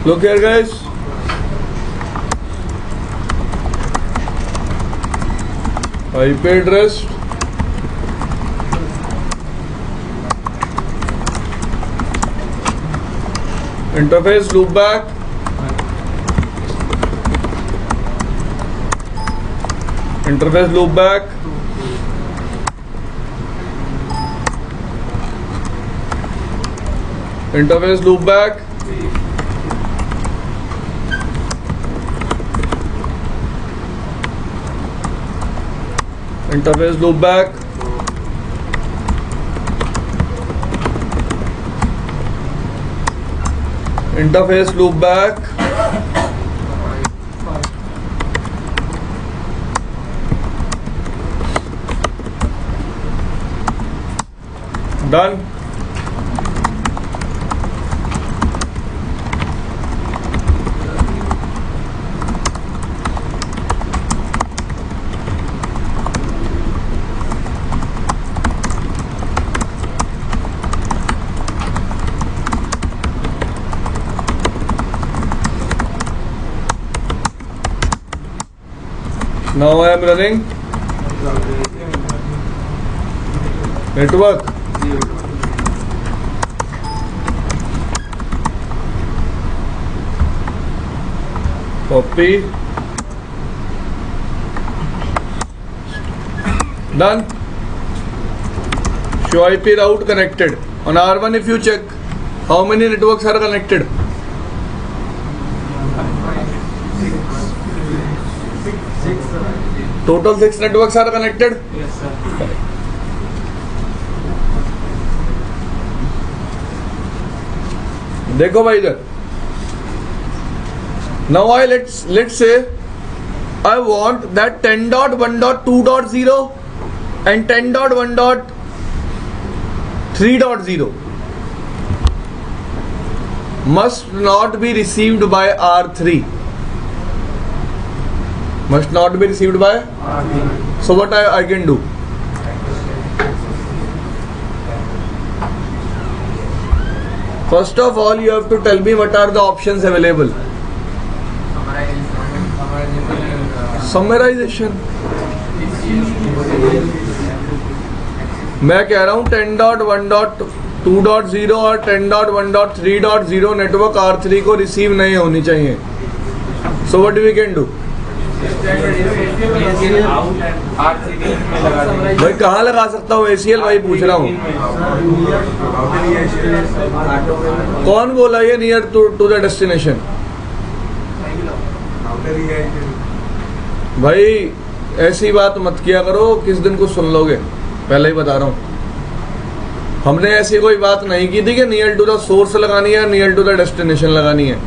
Look here, guys. IP address. Interface loopback. Interface loopback. Interface loopback. Interface loopback. Interface loopback. Done. Now I am running network. Copy. Done. Show IP route connected. On R1 if you check how many networks are connected. Total 6 networks are connected. Yes, sir. देखो भाई इधर. Now let's say I want that 10.1.2.0 and 10.1.3.0 must not be received by R3. Must not be received by R3. So what I can do? First of all, you have to tell me what are the options available. Summarization. मैं कह रहा हूँ 10.1.2.0 और 10.1.3.0 network R3 को receive नहीं होनी चाहिए. So what we can do? भाई कहाँ लगा सकता हूँ ACL भाई पूछ रहा हूँ. कौन बोला ये नियर टू द डेस्टिनेशन? भाई ऐसी बात मत किया करो, किस दिन को सुन लोगे, पहले ही बता रहा हूँ. हमने ऐसी कोई बात नहीं की थी कि नियर टू द सोर्स लगानी है, नियर टू द डेस्टिनेशन लगानी है.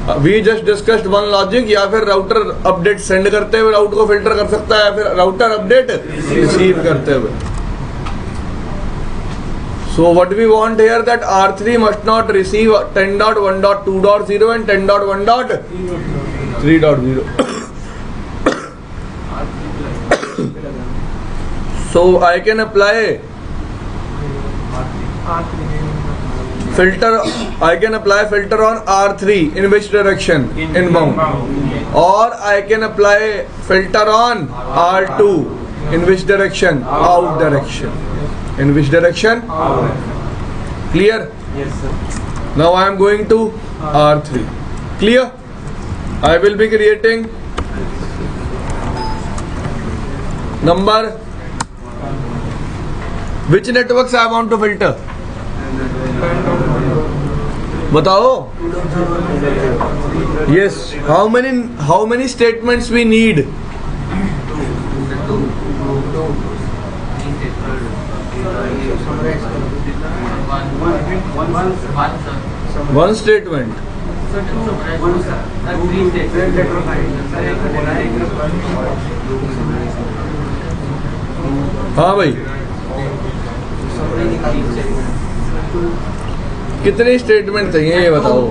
We just discussed one logic. या फिर राउटर अपडेट सेंड करते हुए राउट को फिल्टर कर सकता है, या फिर राउटर अपडेट रिसीव करते हुए. So what we want here that R3 must not receive 10.1.2.0 and 10.1.3.0. So I can apply filter. I can apply filter on R3 in which direction? Inbound. Or I can apply filter on R2 in which direction? Out direction. In which direction? Clear? Yes, sir. Now I am going to R3. Clear? I will be creating number. Which networks I want to filter? बताओ. Yes. How many statements we need? One statement. हाँ भाई, कितने statement चाहिए ये बताओ.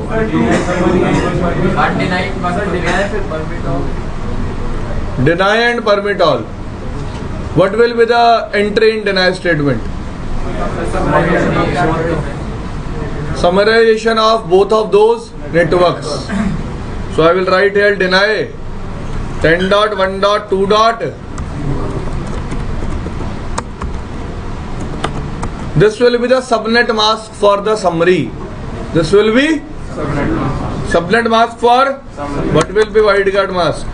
Deny and permit all. What will be the entry in deny statement? Summarization of both of those networks. So I will write here deny 10.1.2. This will be the subnet mask for the summary. This will be subnet mask for what will be wildcard mask?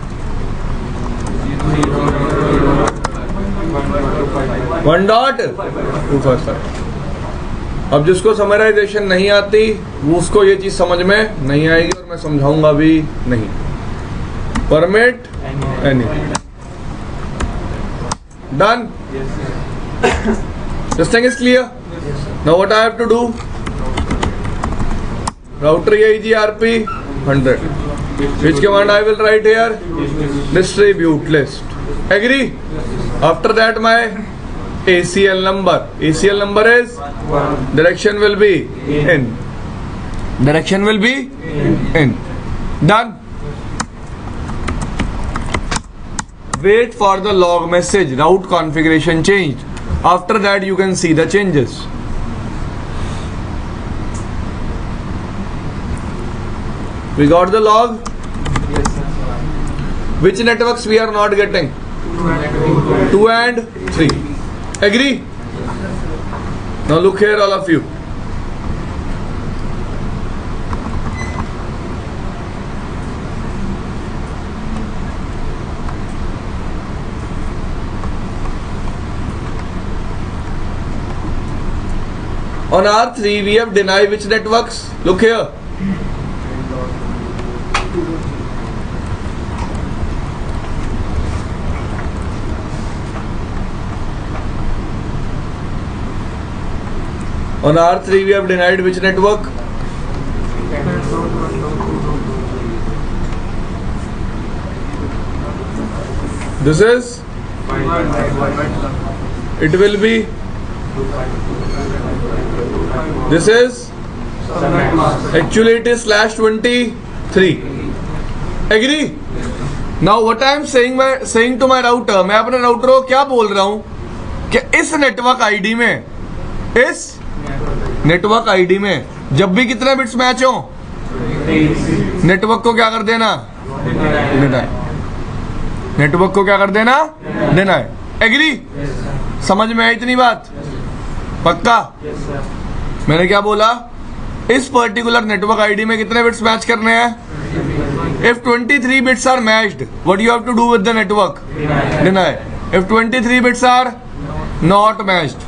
1.255. अब जिसको summarization नहीं आती वो उसको ये चीज समझ में नहीं आएगी और मैं समझाऊंगा भी नहीं. Permit any. Done. This thing is clear. Now what I have to do? Router EIGRP 100. Which command I will write here? Distribute list. Agree? After that my ACL number. ACL number is direction will be in. Direction will be in. Done. Wait for the log message. Route configuration changed. After that you can see the changes. We got the log. Which networks we are not getting? 2 and 3. Agree? Now look here all of you. On R3 we have denied which networks? Look here. On R3 we have denied which network? This is, it will be, this is, actually it is /23. Agree? Now what I am saying to my router, मैं अपने router को क्या बोल रहा हूँ कि इस network ID में, इस नेटवर्क आईडी में जब भी कितने बिट्स मैच हो नेटवर्क को क्या कर देना? डिनाई. नेटवर्क को क्या कर देना? डिनाई. एग्री? समझ में आई इतनी बात? पक्का? मैंने क्या बोला? इस पर्टिकुलर नेटवर्क आईडी में कितने बिट्स मैच करने हैं? If 23 bits are matched, what you have to do with the network? Deny. If 23 bits are not matched,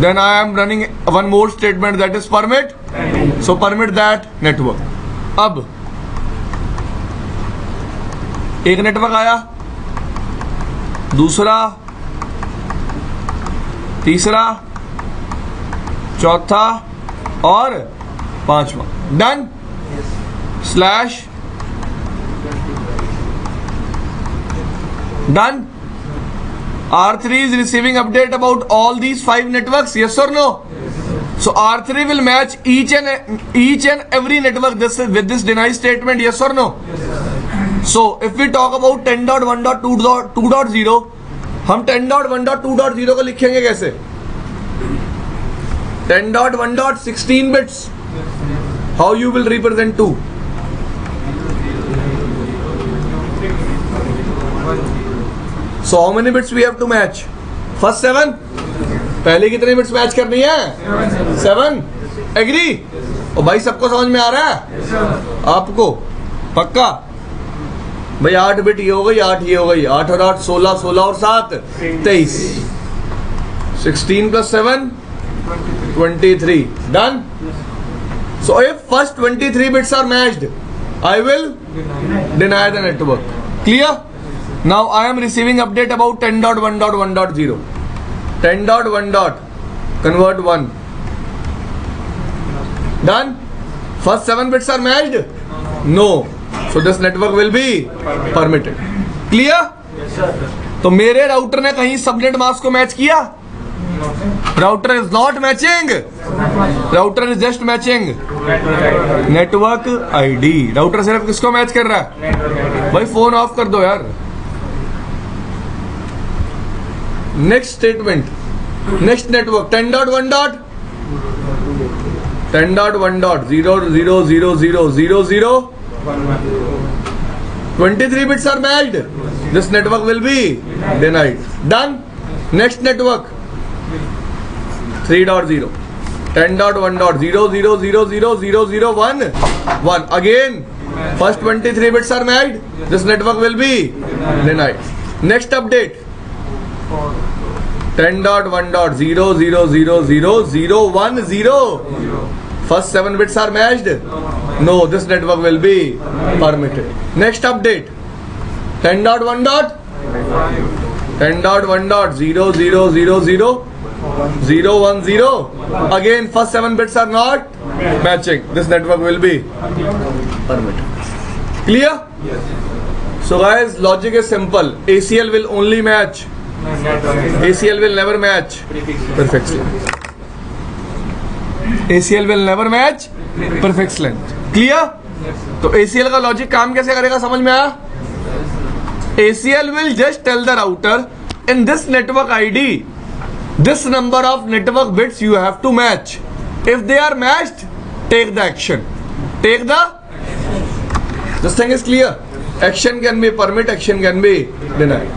then I am running one more statement, that is permit. So permit that network. अब एक network आया, दूसरा, तीसरा, चौथा और पांचवा. Done. Slash done. R3 is receiving update about all these 5 networks, yes or no? So R3 will match each and every network with this deny statement, yes or no? So if we talk about 10.1.2.0, हम 10.1.2.0 को लिखेंगे कैसे? 10.1.16 bits. How you will represent 2? So how many bits we have to match? First 7. पहले कितने bits match करनी है? 7. Agree? और भाई सबको समझ में आ रहा है? आपको पक्का? भाई 8 बिट ये हो गई, 8 ये हो गई, 8 और 8 16, 16 और 7 23. 16 plus 7 23. Done. So if first 23 bits are matched, I will deny the network. Clear? Now I am receiving update about 10.1.1.0. 10.1. Convert 1. Done. First 7 bits are matched? No. So this network will be permitted. Clear? तो मेरे router ने कहीं subnet mask को match किया? Router is not matching. Router is just matching network ID. Router सिर्फ किसको match कर रहा है? भाई फोन ऑफ कर दो यार. Next statement. Next network 10.1. 10.1.0.0.0.0.0.0. 23 bits are matched. This network will be denied. Done. Next network 3.0. 10.1.0.0.0.0.0.1. 1. Again, first 23 bits are matched. This network will be denied. Next update 10.1.0.0.0.0.1.0. First 7 bits are matched. No, this network will be permitted. Next update 10.1.0.0.0.0.0.10. Again, first 7 bits are not matching. This network will be permitted. Clear? So guys, logic is simple. ACL will only match. ACL will never match prefix length. ACL will never match prefix length. Clear? तो ACL का logic काम कैसे करेगा समझ में आया? ACL will just tell the router in this network ID this number of network bits you have to match. If they are matched, take the action. Take the. This thing is clear. Action can be permit, action can be denied.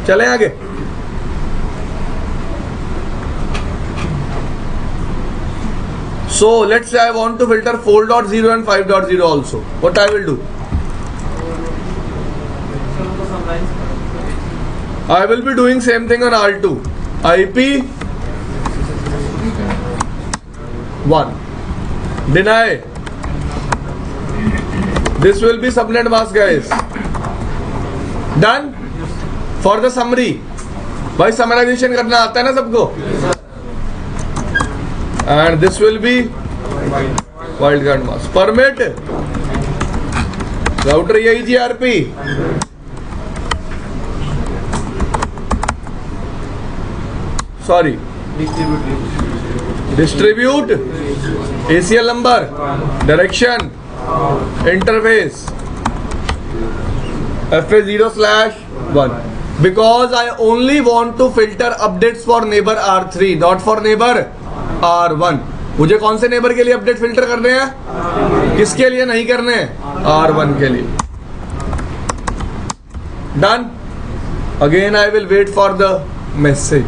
चलें आगे. So let's say I want to filter 4.0 and 5.0 also. What I will do? I will be doing same thing on R2. IP 1. Deny. This will be subnet mask, guys. Done. For the summary. भाई summarization करना आता है ना सबको? And this will be wildcard mask. Permit. Router यही GRP. Sorry. Distribute. ACL number. Direction. Interface. FA0/1. Because I only want to filter updates for neighbor R3, not for neighbor R1. मुझे कौन से neighbour के लिए update filter करने हैं? किसके लिए नहीं करने हैं? R1 के लिए. Done. Again I will wait for the message.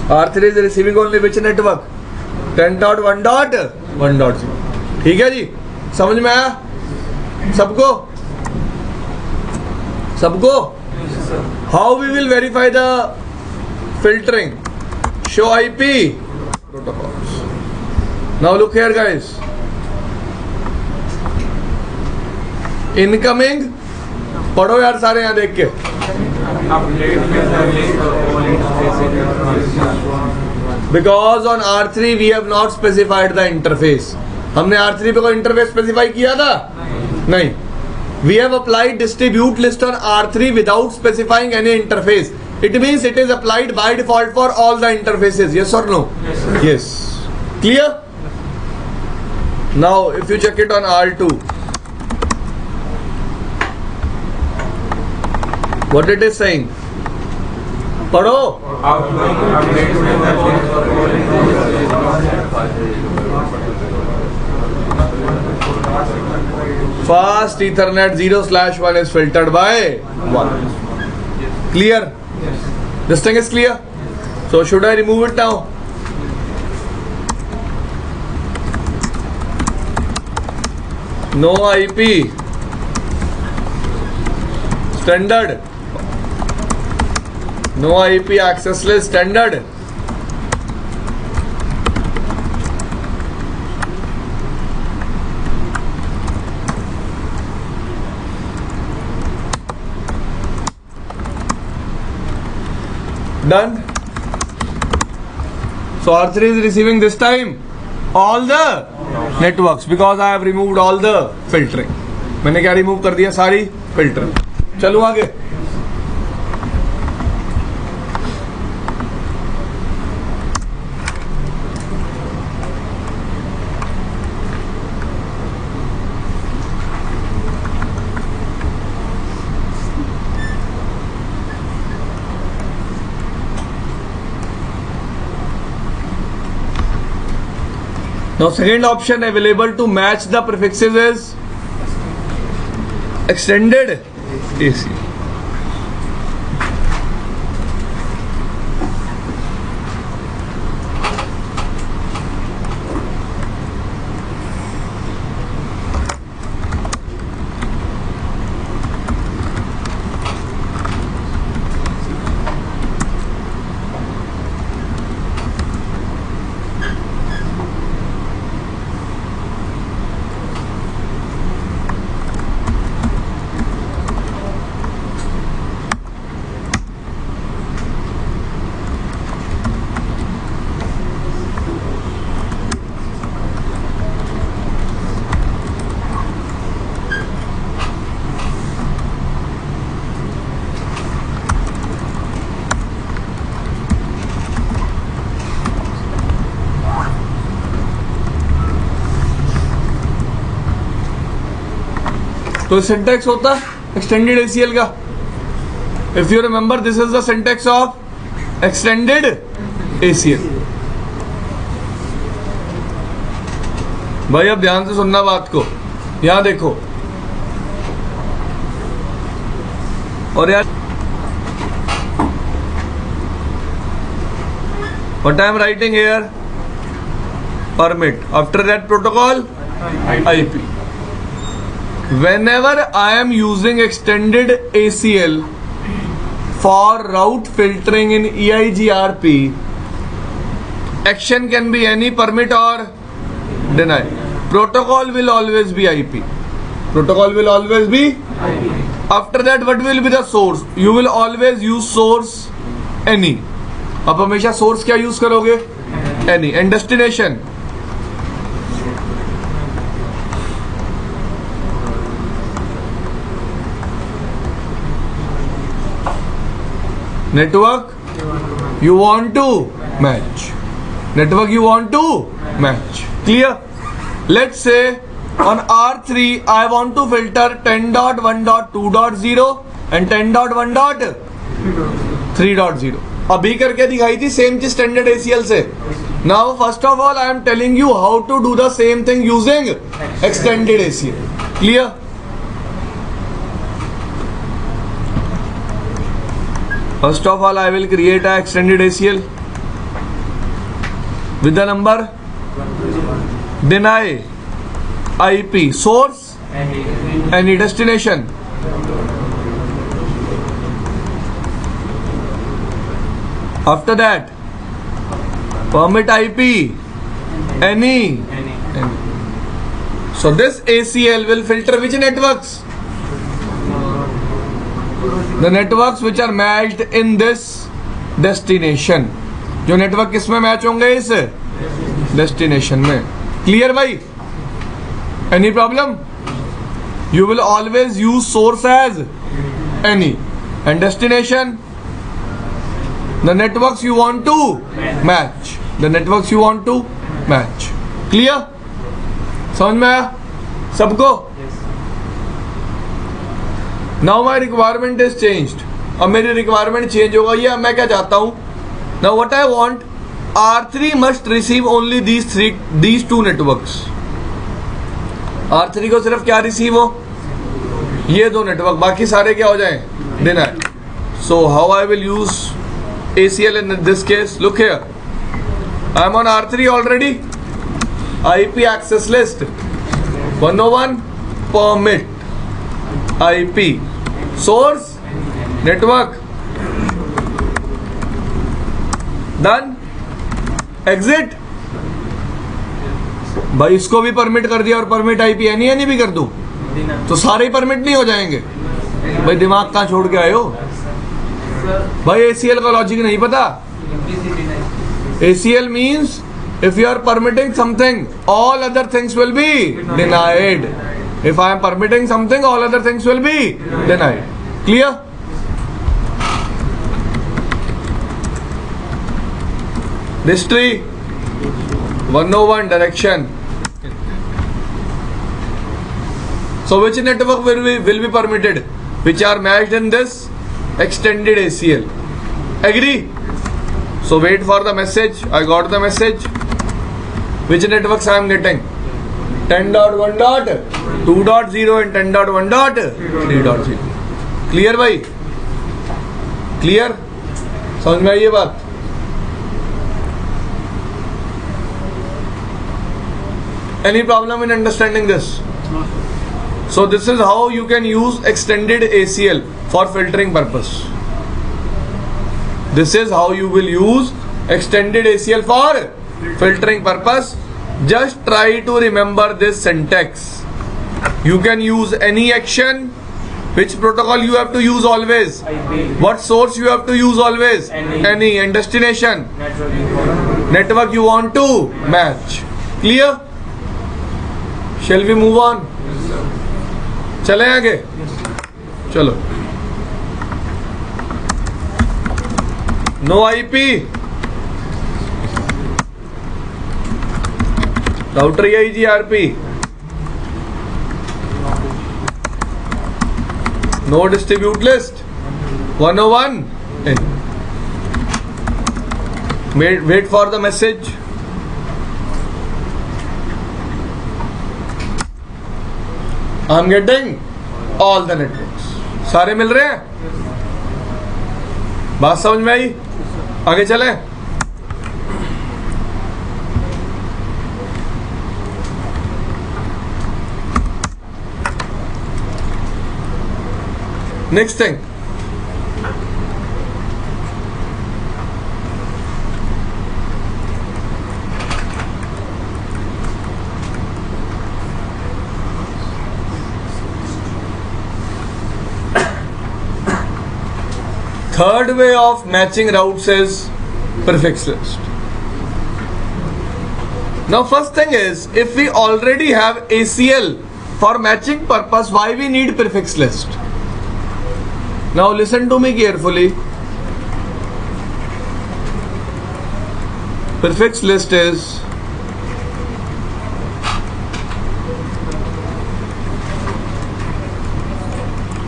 R3 is receiving only which network? 10.1.1.0. ठीक है जी, समझ में आया सबको? How we will verify the filtering? Show IP protocols. Now look here, guys. Incoming. पढ़ो यार सारे यहाँ देख के. Because on R3 we have not specified the interface. हमने R3 पे कोई इंटरफेस स्पेसिफाई किया था? नहीं. We have applied distribute list on R3 without specifying any interface. It means it is applied by default for all the interfaces. Yes or no? Yes. Clear? Now if you check it on R2, what it is saying? पढ़ो. Fast Ethernet 0/1 is filtered by 1. Clear? This thing is clear. So should I remove it now? No IP. Standard. No IP access list standard. Done. So R3 is receiving this time all the networks because I have removed all the filtering. मैंने क्या remove कर दिया? सारी filter. चलो आगे. Now second option available to match the prefixes is extended ACL. तो syntax होता extended ACL का. If you remember this is the syntax of extended ACL. भाई अब ध्यान से सुनना बात को. यहां देखो और यार what I am writing here, permit. After that protocol IP. Whenever I am using extended ACL for route filtering in EIGRP, action can be any permit or deny. Protocol will always be IP. Protocol will always be IP. After that, what will be the source? You will always use source any. अब हमेशा source क्या use करोगे? Any. And destination network you want to match. Network you want to match. Clear? Let's say on R3 I want to filter 10.1.2.0 and 10.1.3.0. अभी करके दिखाई थी same चीज standard ACL से. Now first of all I am telling you how to do the same thing using extended ACL. Clear? First of all I will create a extended ACL with the number deny IP source any destination. After that permit IP any. So this ACL will filter which networks? The networks which are matched in this destination. जो network किस में match होंगे? इस destination में. Clear भाई? Any problem? You will always use source as any and destination the networks you want to match. The networks you want to match. Clear? समझ में आया सबको? Now my requirement is changed. अब मेरी requirement change हो गई है. मैं क्या चाहता हूं? Now what I want, R3 must receive only these two networks. R3 को सिर्फ क्या रिसीव हो? ये दो नेटवर्क. बाकी सारे क्या हो जाएं? Deny. So how I will use ACL in this case? Look here, I am on R3 already. IP access list 101 permit IP source network done. Exit. भाई इसको भी परमिट कर दिया और परमिट IP एनी भी कर दूं तो सारे ही परमिट नहीं हो जाएंगे? भाई दिमाग कहाँ छोड़ के आए हो भाई? ACL का लॉजिक नहीं पता? ACL means if you are permitting something, all other things will be denied. If I am permitting something, all other things will be denied. Clear? History 101 direction. So which network will be permitted? Which are matched in this extended ACL. Agree? So wait for the message. I got the message. Which networks I am getting? 10.1.2.0 and 10.1.3.0. Clear भाई? Clear? समझ में आई ये बात? Any problem in understanding this? So this is how you can use extended ACL for filtering purpose. This is how you will use extended ACL for filtering purpose. Just try to remember this syntax. You can use any action. Which protocol you have to use always? What source you have to use always? Any. And destination? Network you want to match. Clear? Shall we move on? चले आगे? चलो. No IP. Router या EGRP. No distribute list. 101. Wait for the message. I'm getting all the networks. सारे मिल रहे हैं? बात समझ में आई? आगे चलें? Next thing. Third way of matching routes is prefix list. Now first thing is, if we already have ACL for matching purpose, why we need prefix list? Now listen to me carefully. Prefix list is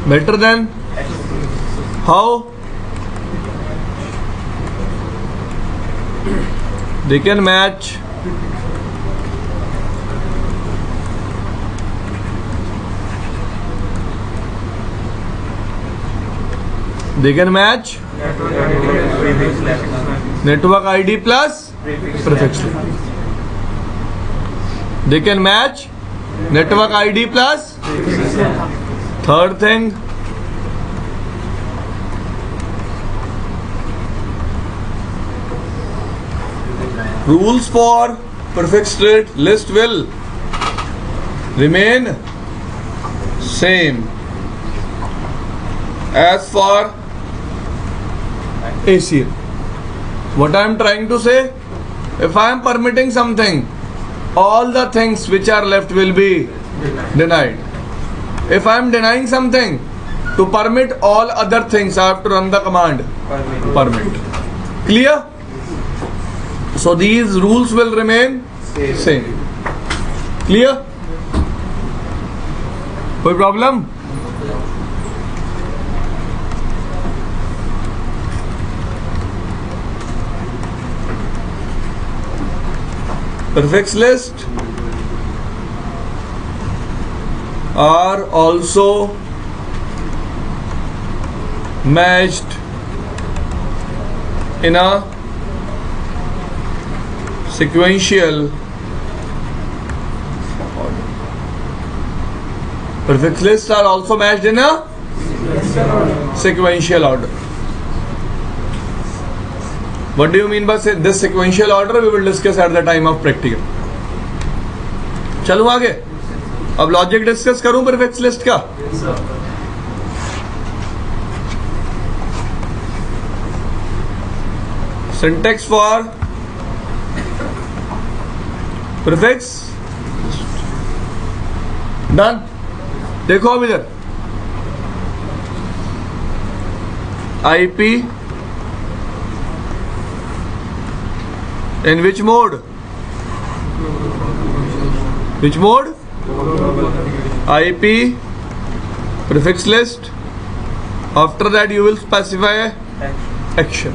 better than how? They can match network ID plus prefix list. They can match network ID plus. Third thing, rules for prefix list will remain same as for ACL. What I am trying to say, if I am permitting something, all the things which are left will be denied. If I am denying something, to permit all other things, I have to run the command permit. Clear? So these rules will remain same. Clear? कोई problem? Prefix list are also matched in a sequential order. Prefix lists are also matched in a sequential order. What do you mean by this sequential order? We will discuss at the time of practical. चलूं आगे. अब logic discuss करूं prefix list का. Syntax for prefix done. देखो अब इधर IP in which mode? Which mode? IP prefix list. After that you will specify action.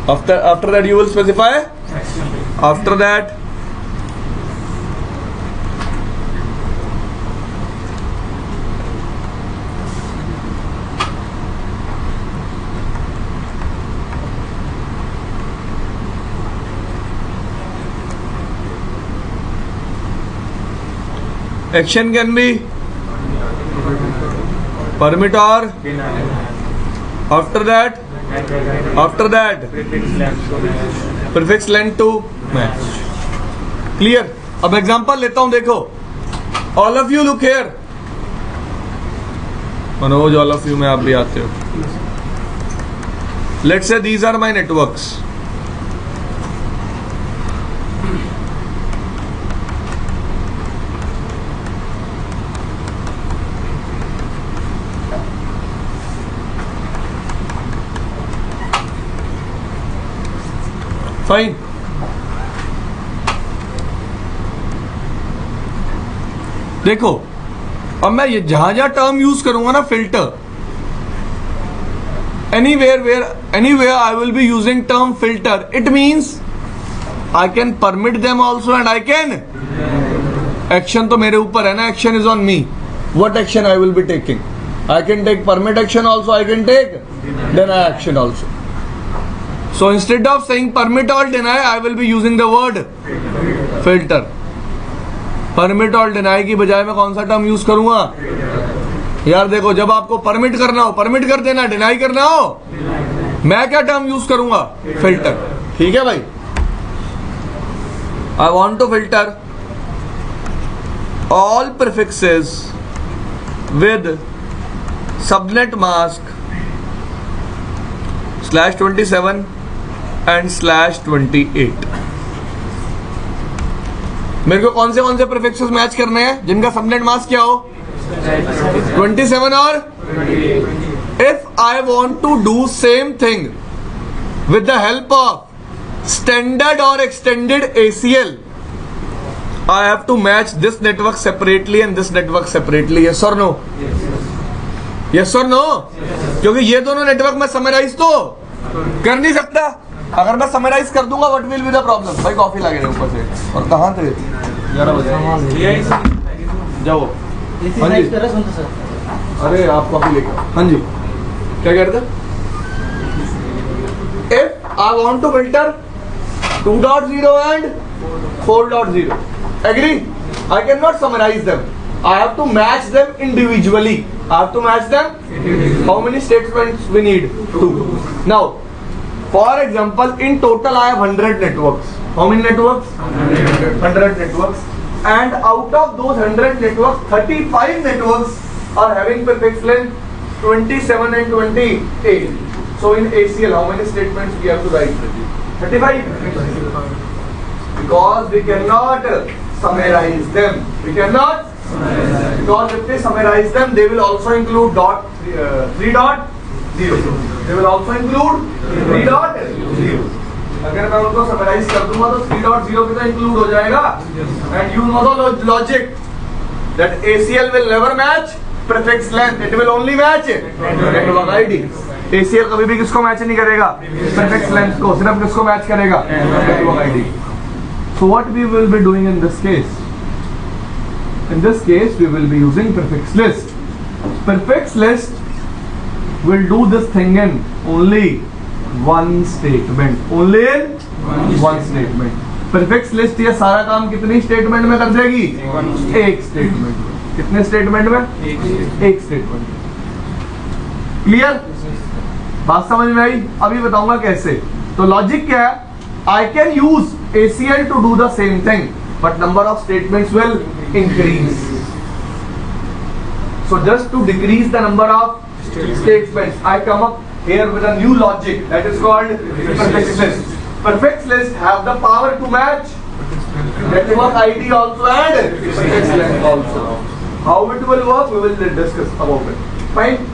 After that you will specify. After that Action can be permit or after that prefix length to match. Clear? अब example लेता हूं, देखो. All of you look here. Manoj, all of you में आप भी आते हो. Let's say these are my networks. Fine. देखो, अब मैं ये जहां टर्म यूज करूंगा ना, filter, anywhere I will be using term filter, it means I can permit them also and I can action तो मेरे ऊपर है ना, action is on me. What action I will be taking? I can take permit action also, I can take deny action also. So instead of saying permit or deny, I will be using the word filter. Permit और deny की बजाय मैं कौन सा term use करूंगा? यार देखो, जब आपको परमिट करना हो परमिट कर देना, डिनाई करना हो मैं क्या टर्म यूज करूंगा? फिल्टर. ठीक है भाई. I want to filter all prefixes with subnet mask /27 and /28. मेरे को कौन से प्रीफिक्सेस मैच करने हैं जिनका सबनेट मास्क क्या हो? 27 और 28. If I want to do same thing with the help of standard और extended ACL, I have to match this network separately and this network separately. Yes और नो? यस और no? क्योंकि ये दोनों network मैं समराइज तो कर नहीं सकता. अगर मैं समराइज कर दूंगा, what will be the problem? भाई कॉफी लगे रहे ऊपर से. और कहाँ थे? 11 बजे जाओ. हाँ जी. अरे आप कॉफी लेकर. हाँ जी, क्या कह रहे थे? If I want to filter 2.0 and 4.0, agree? I cannot summarize them. I have to match them individually. I have to match them. How many statements we need? 2. Now, for example, in total I have 100 networks. How many networks? 100 networks. And out of those 100 networks, 35 networks are having prefix length 27 and 28. So in ACL, how many statements we have to write? 35. Because we cannot summarize them. We cannot. Because if we summarize them, they will also include 3.0. They will also include 3.0. अगर मैं उनको summarise कर दूंगा तो 3.0 भी तो include हो जाएगा. And you know the logic that ACL will never match prefix length. It will only match network ID. ACL कभी भी किसको मैच नहीं करेगा? prefix length को. सिर्फ किसको मैच करेगा? network ID. So what we will be doing in this case? In this case, we will be using prefix list. Prefix list will do this thing in only one statement. Only in one statement. Prefix list ये सारा काम कितनी statement में कर देगी? एक statement में. कितने स्टेटमेंट में? एक स्टेटमेंट में. क्लियर? बात समझ में आई? अभी बताऊंगा कैसे. तो लॉजिक क्या है? I can use ACL to do the same thing, but number of statements will increase. So just to decrease the number of statements, I come up here with a new logic that is called prefix list. Prefix list have the power to match network ID also and prefix length also. How it will work, we will discuss about it. Fine.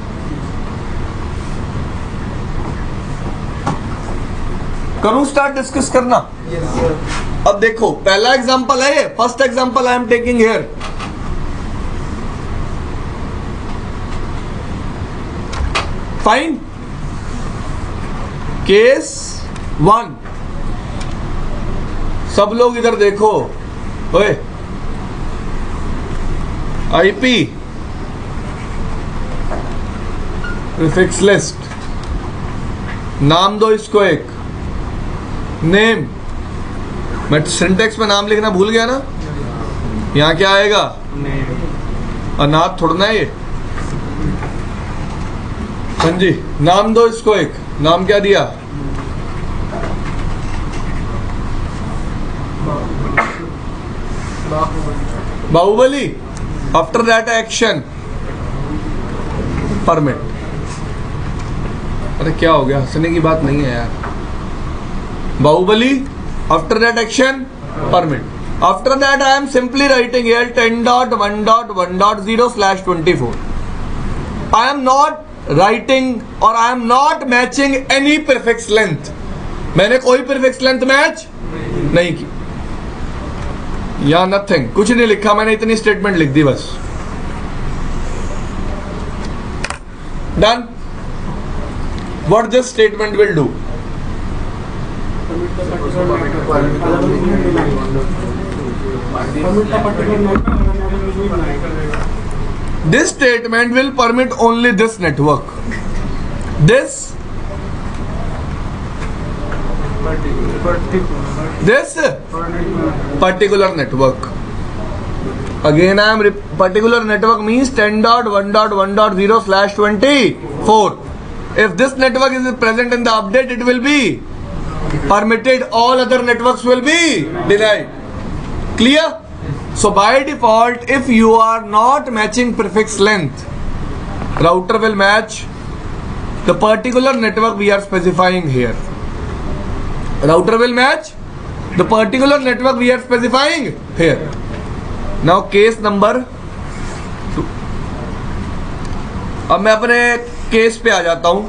करूं start discuss करना? अब देखो, पहला example है ये. First example I am taking here. Fine. Case 1. सब लोग इधर देखो. ओए, आईपी प्रीफिक्स लिस्ट. नाम दो इसको एक. नेम, मैं सिंटेक्स में नाम लिखना भूल गया ना. यहाँ क्या आएगा? अनाथ थोड़ा ना ये। हाँ जी, नाम दो इसको, एक नाम क्या दिया? Baahubali. After that action permit. अरे क्या हो गया, हंसने की बात नहीं है यार। Baahubali, after that action permit. After that I am simply writing here 10.1.1.0/24. I am not writing or I am not matching any prefix length. मैंने कोई prefix length मैच नहीं की या नथिंग, कुछ नहीं लिखा मैंने, इतनी स्टेटमेंट लिख दी बस। Done. What this statement will do? This statement will permit only this network. This particular network. Again I am particular network means 10.1.1.0/24. If this network is present in the update, it will be permitted. All other networks will be denied. Clear? So by default, if you are not matching prefix length, router will match the particular network we are specifying here. Router will match the particular network we are specifying here. Now case number 2. अब मैं अपने case पे आ जाता हूं.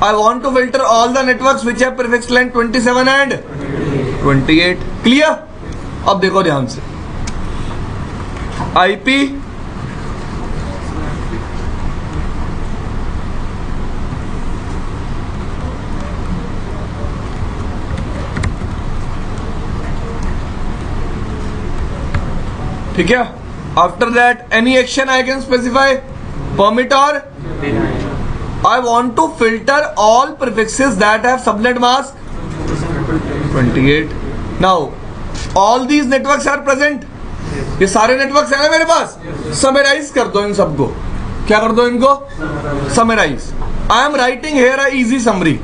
I want to filter all the networks which have prefix length 27 and 28. Clear? अब देखो ध्यान से. IP ठीक है. After that any action I can specify, permit or I want to filter all prefixes that have subnet mask 28. Now all these networks are present. ये सारे networks हैं ना मेरे पास. समराइज कर दो इन सबको. क्या कर दो इनको? Summarise. I am writing here a easy summary.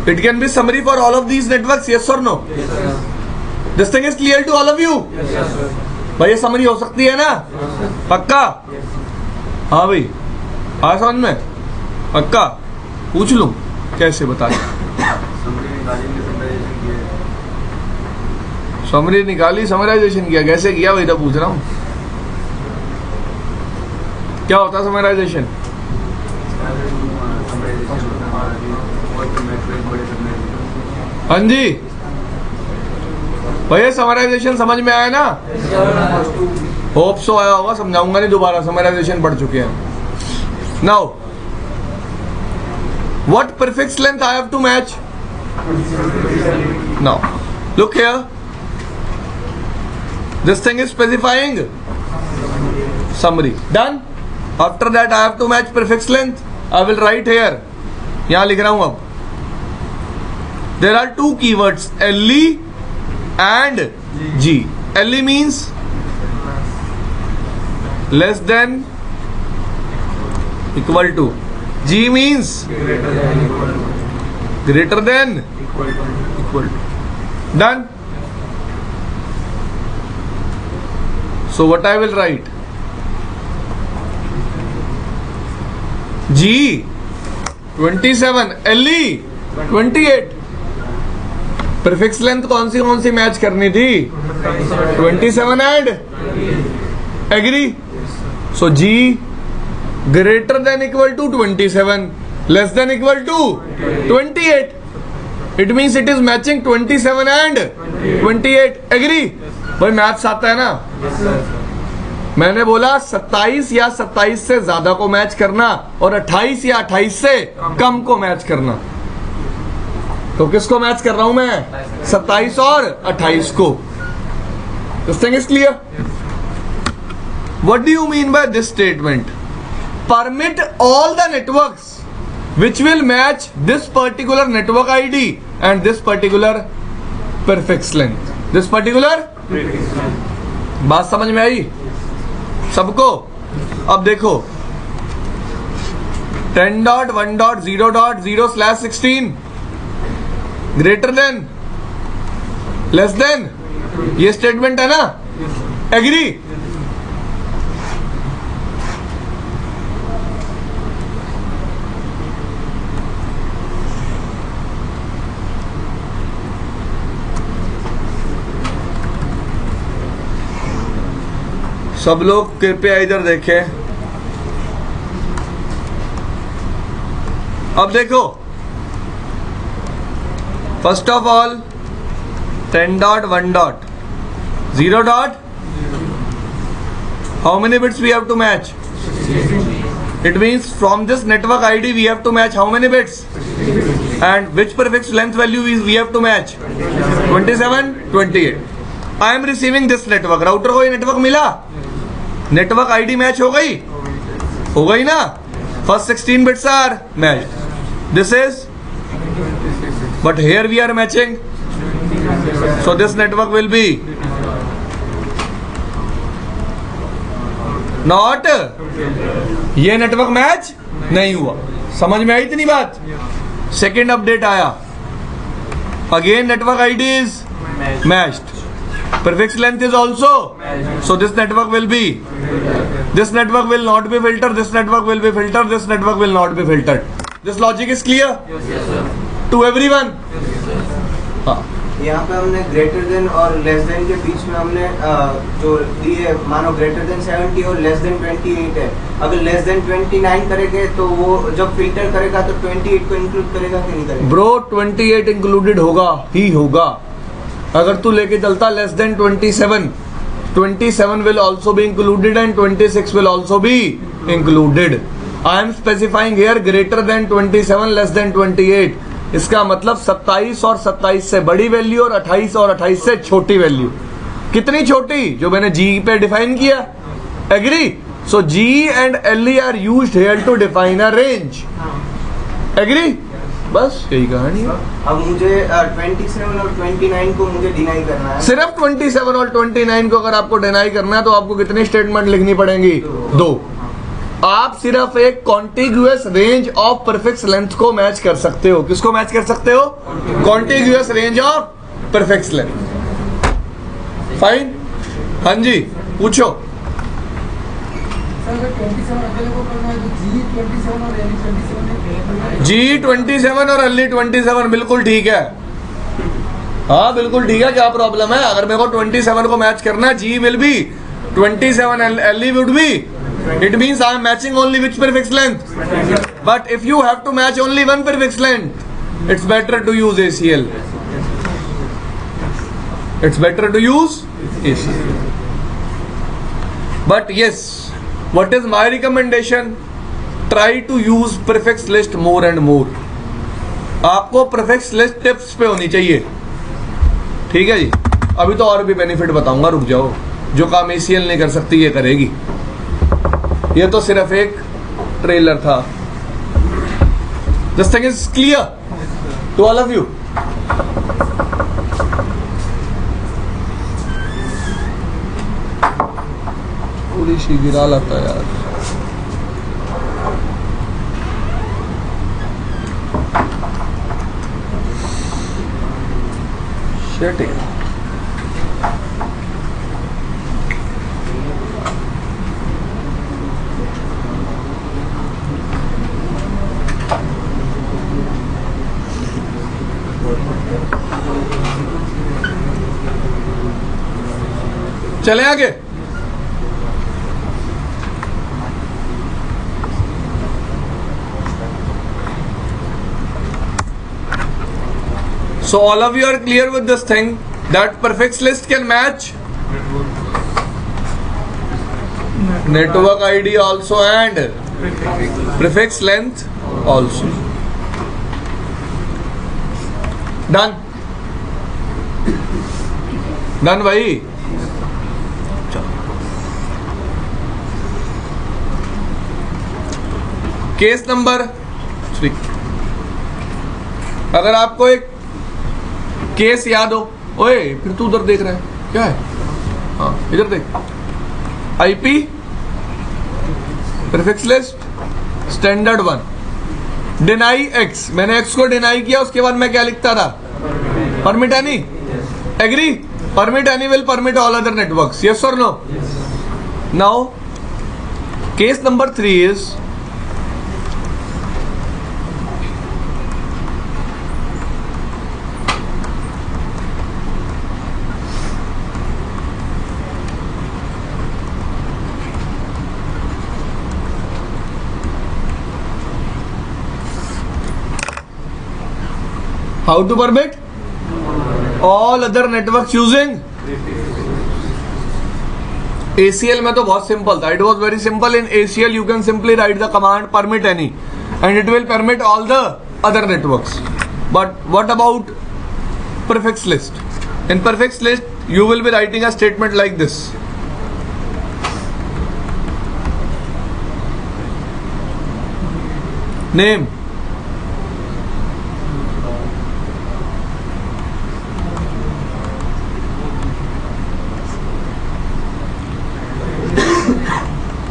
It can be summary for all of these networks. Yes और no? This thing is clear to all of you? भाई ये समरी हो सकती है ना? पक्का? हाँ भाई, आ समझ में? पक्का? पूछ लूं कैसे? बता दो. समरी निकाली, समराइजेशन किया. कैसे किया वही तो पूछ रहा हूं. क्या होता है समराइजेशन? हाँ जी भैया, समराइजेशन समझ में आया ना? होप सो आया होगा. समझाऊंगा नहीं दोबारा, समराइजेशन पढ़ चुके हैं. Now what prefix length I have to match? Now look here. This thing is specifying summary. Done. After that I have to match prefix length. I will write here. यहाँ लिख रहा हूं अब. There are two keywords, LE and G. LE means less than, equal to. G means greater than, equal to. Done. So what I will write? G 27, LE 28. Prefix length कौन सी match करनी थी? 27 and agree. So G greater than equal to 27, less than equal to 28. It means it is matching 27 and 28. Agree? भाई maths आता है ना? मैंने बोला 27 या 27 से ज्यादा को मैच करना और 28 या 28 से कम को मैच करना. तो किसको मैच कर रहा हूं मैं? 27 और 28 को. This thing is clear. What do you mean by this statement? Permit all the networks which will match this particular network ID and this particular prefix length. This particular. बात समझ में आई सबको? अब देखो 10.1.0.0/16 ग्रेटर देन लेस देन, ये statement है ना, agree? सब लोग कृपया इधर देखें। अब देखो first of all 10.1.0. How many bits we have to match? It means from this network ID we have to match how many bits? And which prefix length value we have to match? 27, 28. I am receiving this network. Router को ये network मिला, network ID match हो गई ना? First 16 bits are matched. This is, but here we are matching. So this network will be not, ये network match नहीं हुआ। समझ में आई इतनी बात? सेकेंड अपडेट आया, again network ID is matched, prefix length is also, so this network will be, this network will not be filtered, this network will be filtered, this network will not be filtered. This logic is clear to everyone? यहाँ पे हमने greater than और less than के बीच में हमने जो दिए, मानो ग्रेटर देन 70 और लेस देन 28 है। अगर लेस देन 29 करेंगे तो वो जब फिल्टर करेगा तो 28 को इंक्लूड करेगा कि नहीं करेगा? ब्रो 28 इंक्लूडेड होगा ही होगा। अगर तू लेके चलता less than 27 will also be included and 26 will also be included. I am specifying here greater than 27 less than 28. इसका मतलब 27 और 27 से बड़ी वैल्यू और 28 और 28 से छोटी वैल्यू। कितनी छोटी? जो मैंने जी पे डिफाइन किया, agree? So G and L are used here to define a range, agree? बस यही कहानी है। अब मुझे 27 और 29 को मुझे डिनाई करना है। सिर्फ 27 और 29 को अगर आपको डिनाई करना है तो आपको कितनी स्टेटमेंट लिखनी पड़ेंगी? 2। आप सिर्फ एक contiguous range of prefix length को मैच कर सकते हो। किसको मैच कर सकते हो? Contiguous range of prefix length. Fine? हाँ जी पूछो। G27 और L27 बिल्कुल ठीक है। हाँ बिल्कुल ठीक है, क्या प्रॉब्लम है? अगर मेरे को 27 को मैच करना है, G will be 27 and L would be, it means I am matching only which prefix length? But if you have to match only one prefix length, it's better to use ACL. It's better to use ACL. But yes, what is my recommendation? Try to use prefix list more and more. आपको prefix list tips पे होनी चाहिए, ठीक है जी? अभी तो और भी बेनिफिट बताऊंगा, रुक जाओ। जो काम ACL नहीं कर सकती ये करेगी। ये तो सिर्फ एक ट्रेलर था। This thing is clear to all of you. थोड़ी सी गिरा लाता यार। Shit. चले आगे। So all of you are clear with this thing that prefix list can match network ID also and prefix length also. Done? Done भाई? Case number 3। अगर आपको एक केस याद हो ओए फिर तू उधर देख रहा है क्या है? हाँ इधर देख, IP prefix list standard 1, deny X, मैंने एक्स को डिनाई किया, उसके बाद मैं क्या लिखता था? Permit any, agree, permit any will permit all other networks, yes और no? Now case number 3 is how to permit all other networks using ACL में तो बहुत सिंपल था, it was very simple. In ACL you can simply write the command permit any and it will permit all the other networks. But what about prefix list? In prefix list you will be writing a statement like this: name,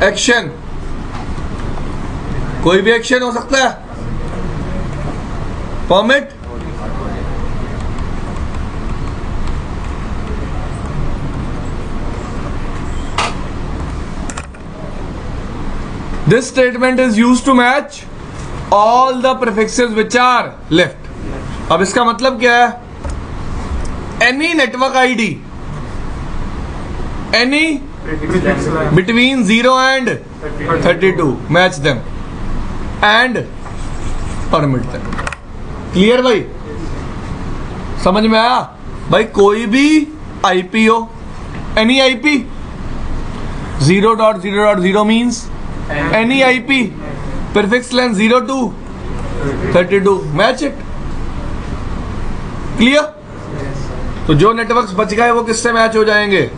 action, कोई भी action हो सकता है, permit, this statement is used to match all the prefixes which are left. अब इसका मतलब क्या है? Any network ID, any between 0 and 32 match them and permit them. Clear भाई? समझ में आया भाई? कोई भी आईपी हो, any IP, 0.0.0 means any IP, prefix length 0 to 32, match it. Clear? तो जो नेटवर्क्स बच गए वो किससे मैच हो जाएंगे?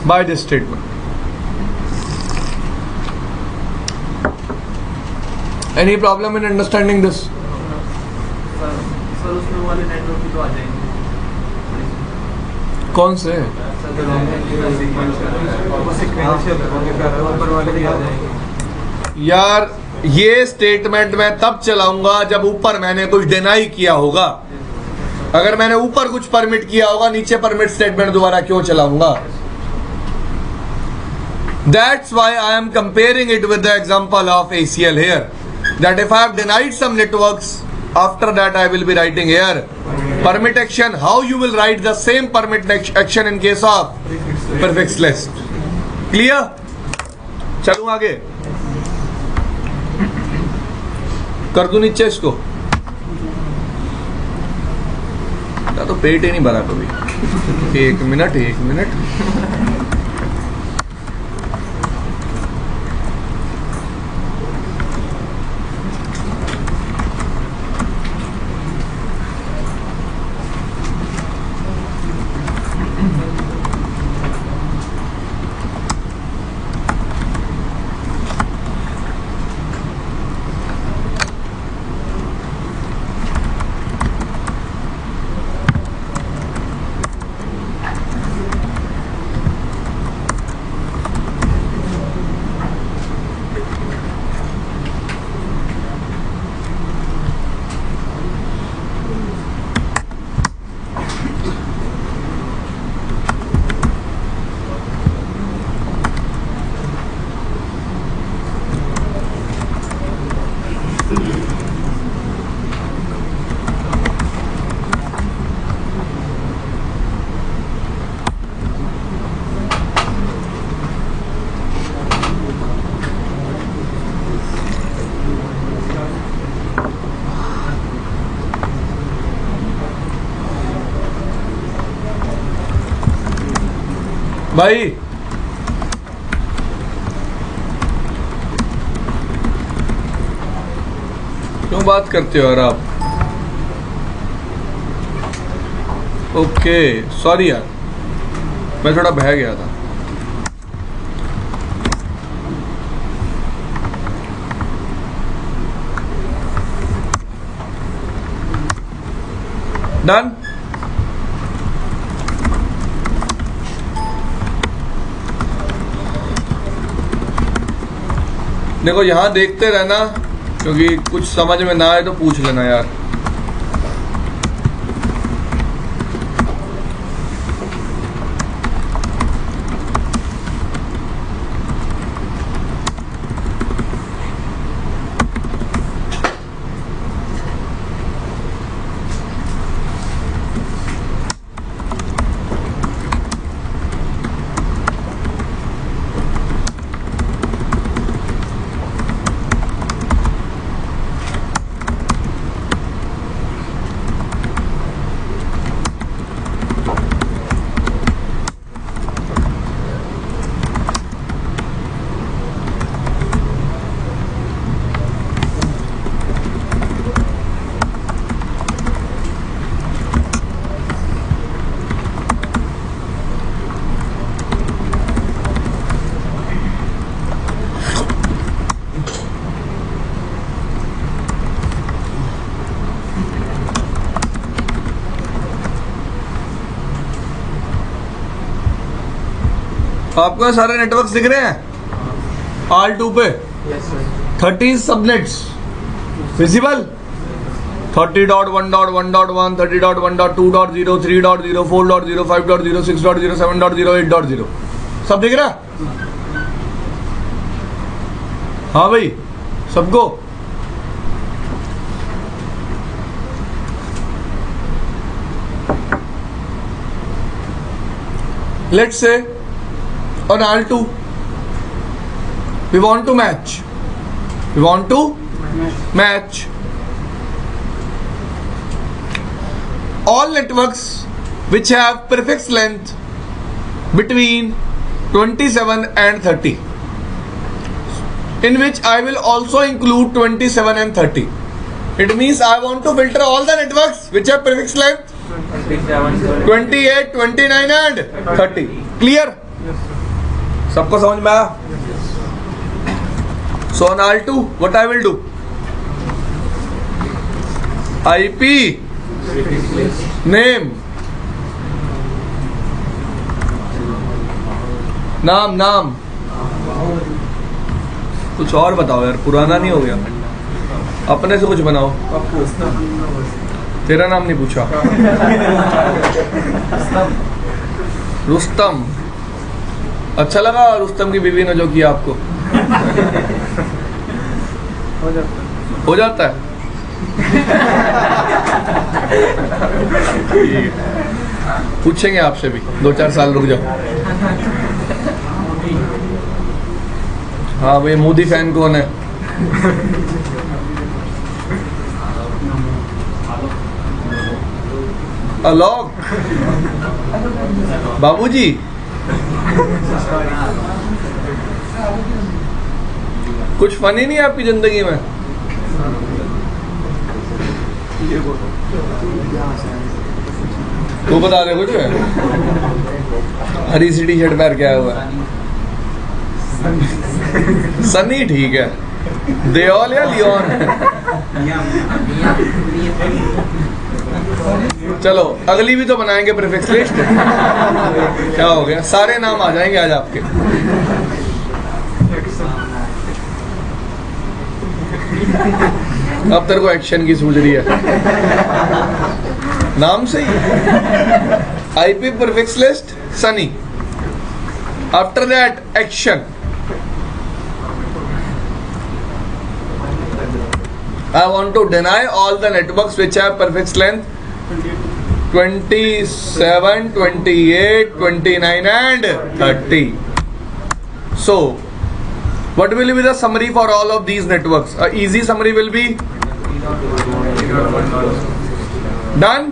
By this statement. Any problem in understanding this? Sir उसमें वाले नेटवर्क भी तो आ जाएंगे। कौन से? यार ये स्टेटमेंट मैं तब चलाऊंगा जब ऊपर मैंने कुछ डिनाई किया होगा। अगर मैंने ऊपर कुछ परमिट किया होगा, नीचे परमिट स्टेटमेंट दोबारा क्यों चलाऊंगा? That's why I am comparing it with the example of ACL here. That if I have denied some networks, after that I will be writing here permit action. How you will write the same permit action in case of prefix list? Clear? चलूं आगे, कर दूं नीचे इसको? या तो पेट ही नहीं भरा कभी। एक मिनट भाई क्यों बात करते हो यार आप? ओके सॉरी यार, मैं थोड़ा बह गया था। डन? देखो यहाँ देखते रहना, क्योंकि कुछ समझ में ना आए तो पूछ लेना यार। आपको सारे नेटवर्क्स दिख रहे हैं R2 पे? 30 सबनेट्स विजिबल। 30.1.1.1, 30.1.2.0, 3.0, 4.0, 5.0, 6.0, 7.0, 8.0 सब दिख रहा है? हाँ भाई, सबको? Let's say on R2 we want to match. We want to match all networks which have prefix length between 27 and 30, in which I will also include 27 and 30. It means I want to filter all the networks which have prefix length 28, 29 and 30. Clear? सबको समझ में आया? So on R2, what I will do? IP name, नाम कुछ और बताओ यार, पुराना नहीं हो गया। अपने से कुछ बनाओ। तेरा नाम नहीं पूछा। रुस्तम। अच्छा लगा रुस्तम की बीवी ने जो किया आपको? हो जाता है। पूछेंगे आपसे भी, 2-4 साल रुक जाओ। हाँ भाई, मोदी फैन कौन है? अलोक बाबूजी। कुछ फनी नहीं है आपकी जिंदगी में? वो बता रहे कुछ है? हरी सी टी शर्ट पहन के आया हुआ है। सनी ठीक है, देओल या लियोन? चलो अगली भी तो बनाएंगे प्रीफिक्स लिस्ट। क्या हो गया, सारे नाम आ जाएंगे आज आपके। अब तेरे को एक्शन की सूझ रही है नाम से ही। IP prefix list Sunny. After that action. I want to deny all the networks which have prefix length 27, 28, 29 and 30. So, what will be the summary for all of these networks? A easy summary will be done.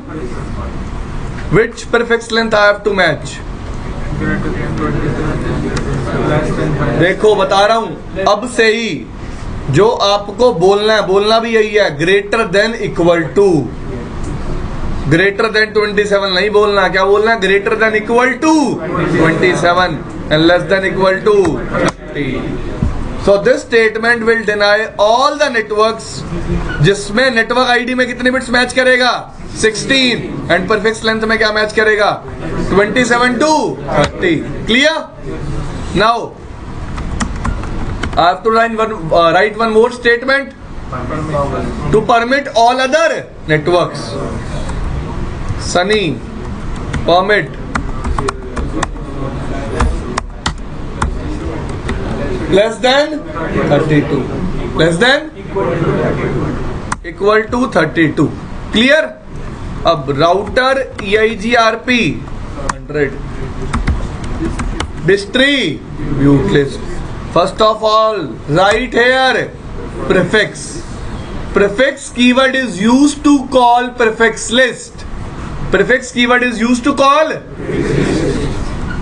Which prefix length I have to match? देखो बता रहा हूं अब से ही, जो आपको बोलना है, बोलना भी यही है, greater than equal to. Greater than 27 नहीं बोलना। क्या बोलना है? Greater than equal to 27 and less than equal to 30। So this statement will deny all the networks जिसमें नेटवर्क आईडी में कितने बिट्स मैच करेगा? 16 एंड प्रीफिक्स लेंथ में क्या मैच करेगा? 27 to 30। Clear? Now I have to write one more statement to permit all other networks. Sunny, permit less than 32, less than equal to 32. Clear? अब router EIGRP 100 distribute list. First of all, write here prefix. Prefix keyword is used to call prefix list. Prefix keyword is used to call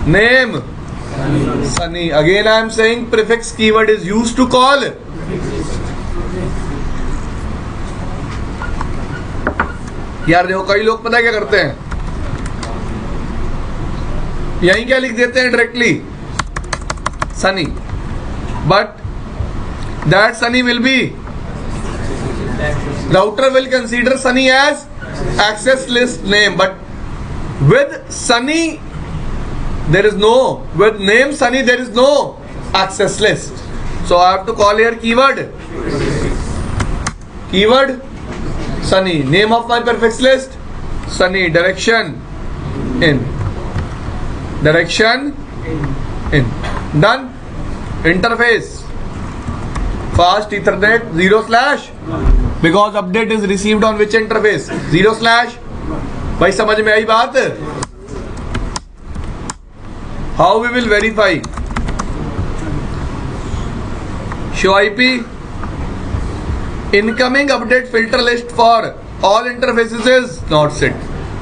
name Sunny. Again I am saying prefix keyword is used to call यार देखो कई लोग पता है क्या करते हैं, यहीं क्या लिख देते हैं directly Sunny, but that Sunny will be router will consider Sunny as access list name, but with Sunny there is no, with name Sunny there is no access list. So I have to call here keyword Sunny. Name of my prefix list Sunny. Direction in. Done. Interface fast Ethernet 0/ because update is received on which interface 0/. भाई समझ में आई बात? How we will verify? Show IP. Incoming update filter list for all interfaces is not set,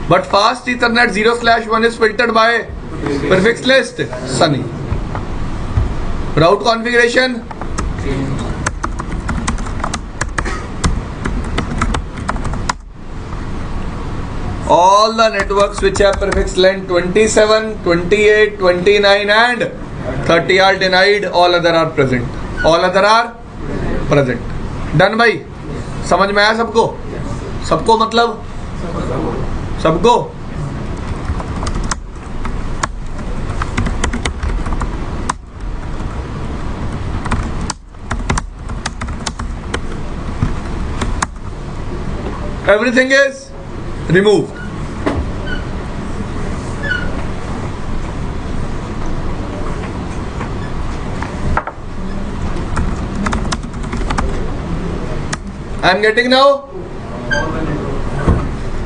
but fast Ethernet 0/1 is filtered by prefix list Sunny. Route configuration. All the networks which have prefix length 27, 28, 29 and 30 are denied. All other are present. All other are present. Done भाई? समझ में आया सबको? सबको मतलब सबको? Everything is removed. I am getting now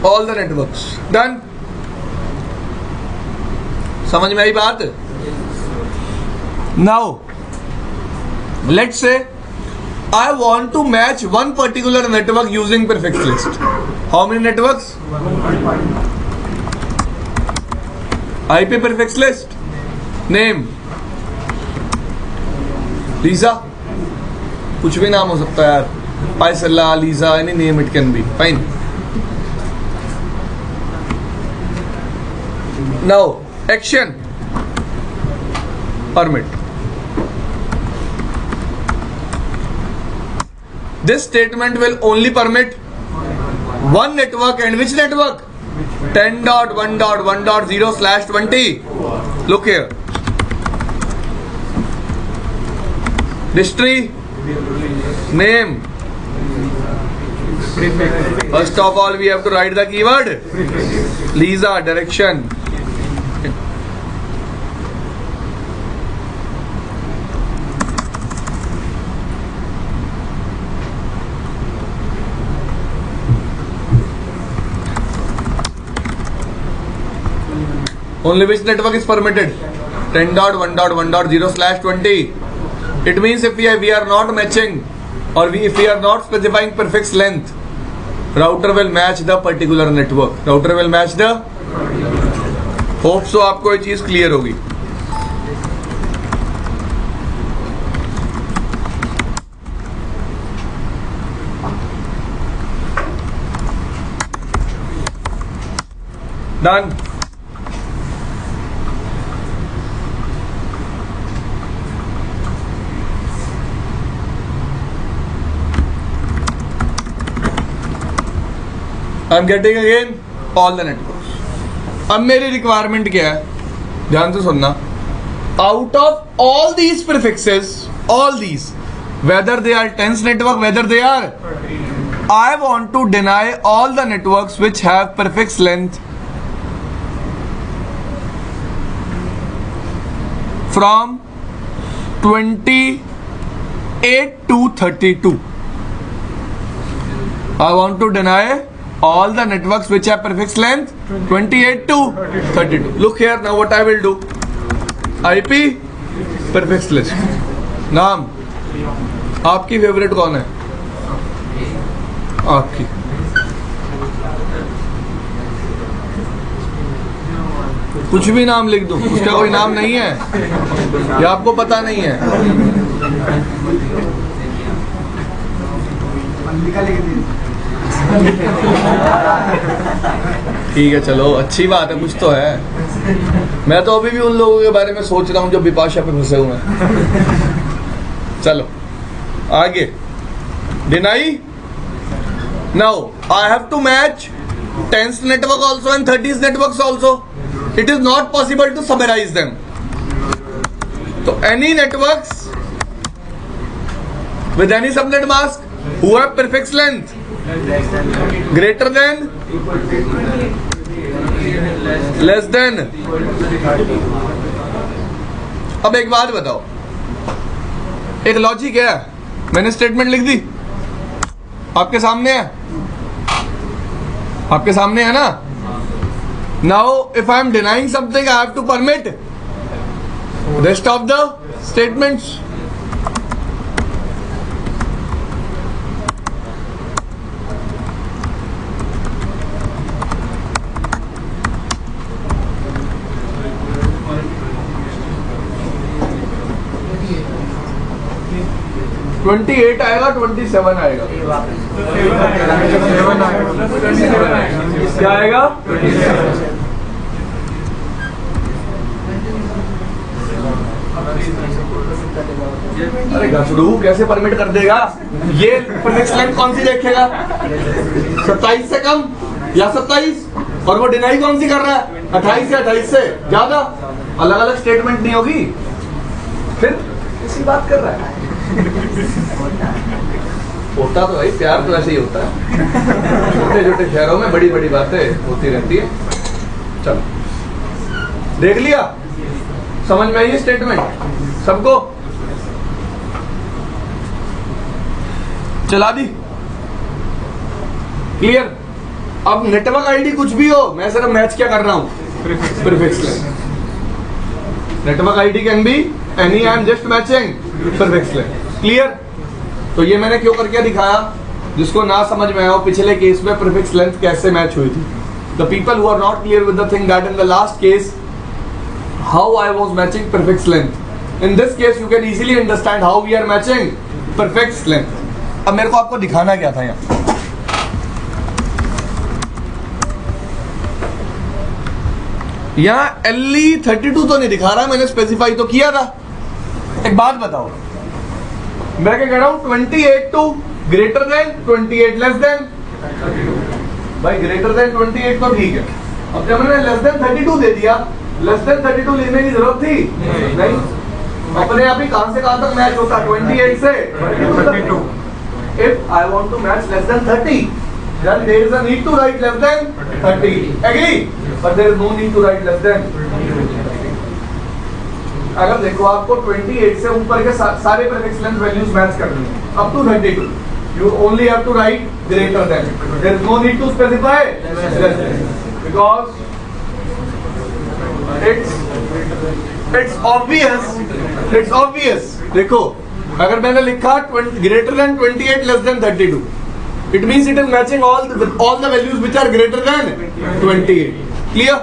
all the networks. Done. समझ में आई बात? Now let's say I want to match one particular network using prefix list. How many networks? IP prefix list. Name Lisa. कुछ भी नाम हो सकता है यार. Paisala, Lisa, any name it can be. Fine. Now action. Permit. This statement will only permit one network, and which network? 10.1.1.0/20. Look here. Distri name. First of all, we have to write the keyword Lisa. Direction. Only which network is permitted? 10.1.1.0/20. It means if we are not matching, or if we are not specifying prefix length, router will match the particular network. Router will match the. Hope so आपको ये चीज clear होगी. Done. I am getting again all the networks. अब मेरी requirement क्या है? ध्यान से सुनना. Out of all these prefixes, all these, whether they are tens network, whether they are, I want to deny all the networks which have prefix length from 28 to 32. I want to deny all the networks which have prefix length 28 to 32. Look here, now what I will do, IP prefix list. नाम आपकी favourite कौन है? आपकी कुछ भी नाम लिख दूं, उसका कोई नाम नहीं है या आपको पता नहीं है? ठीक है, चलो अच्छी बात है, कुछ तो है। मैं तो अभी भी उन लोगों के बारे में सोच रहा हूँ जो विपाशा पे फंसे हुए हैं। चलो आगे, deny. Now I have to match tens network also and 30s networks also. It is not possible to summarize them. So any networks with any subnet mask who have prefix length greater than, less than. अब एक बात बताओ, एक logic है, मैंने statement लिख दी, आपके सामने है, आपके सामने है ना. Now if I am denying something, I have to permit rest of the statements. (28) आएगा, 27 आएगा, क्या आएगा? अरे घसड़ू कैसे परमिट कर देगा? ये प्रीफिक्स लेंथ कौन सी देखेगा? 27 से कम या 27, और वो डिनाई कौन सी कर रहा है? 28 से 28 से ज्यादा. अलग अलग स्टेटमेंट नहीं होगी, फिर किसी बात कर रहा है. होता तो भाई प्यार तो ऐसे ही होता है, छोटे छोटे शहरों में बड़ी बड़ी बातें होती रहती है. चलो देख लिया, समझ में आई स्टेटमेंट सबको? चला दी, क्लियर? अब नेटवर्क आईडी कुछ भी हो, मैं सिर्फ मैच क्या कर रहा हूं? Prefix length. Network ID can be any, I am just matching prefix length. Clear? तो ये मैंने क्यों करके दिखाया, जिसको ना समझ में आया पिछले केस में प्रीफिक्स लेंथ कैसे मैच हुई थी. The people who are not clear with the thing that in the last case how I was matching prefix length. In this case you can easily understand how we are matching prefix length. अब मेरे को आपको दिखाना क्या था यहाँ, यहाँ LE32 तो नहीं दिखा रहा, मैंने स्पेसिफाई तो किया था. एक बात बताओ, मैं क्या कह रहा हूँ? 28 to greater than 28 less than. भाई ग्रेटर देन 28 तो ठीक है, अब जब मैंने लेस देन 32 दे दिया, लेस देन 32 लेने की जरूरत थी नहीं. अपने आप ही कहां से कहां तक मैच होता? 28 से 32. If I want to match less than 30, then there is a need to write less than 30. Agree? But there is no need to write less than. अगर देखो आपको 28 से ऊपर के सारे प्रीफिक्स लेंथ वैल्यूज मैच करनी है up to 32. You only have to write greater than. There is no need to specify less than, because it's obvious. देखो अगर मैंने लिखा greater than 28 less than 32, it means it is matching all the values which are greater than 28. Clear?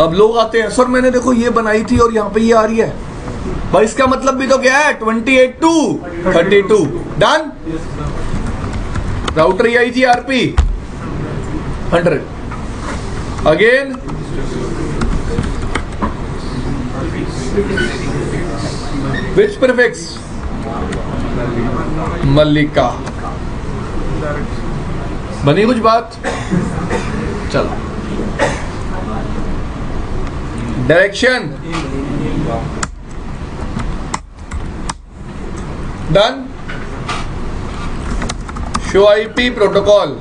अब लोग आते हैं, sir मैंने देखो ये बनाई थी और यहाँ पे ये आ रही है. भाई इसका मतलब भी तो क्या है? 28 to 32. Done. Router EIGRP 100. Again, which prefix? मल्लिका. बनी कुछ बात? चलो, direction Done. Show IP protocol.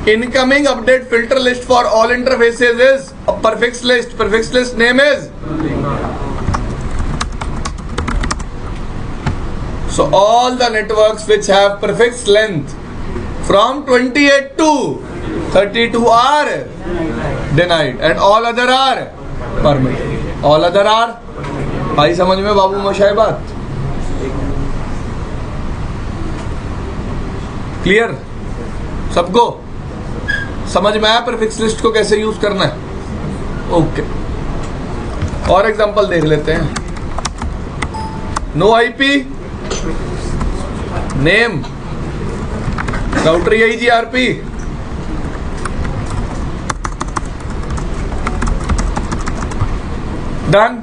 Incoming update filter list for all interfaces is a prefix list. Prefix list name is. So all the networks which have prefix length from 28 to 32 are denied and all other are permitted. All other are. आई समझ में बाबू मोशाय बात? Clear? सबको समझ में आया prefix list को कैसे use करना है? ओके, और एग्जांपल देख लेते हैं. No IP name router EIGRP. Done.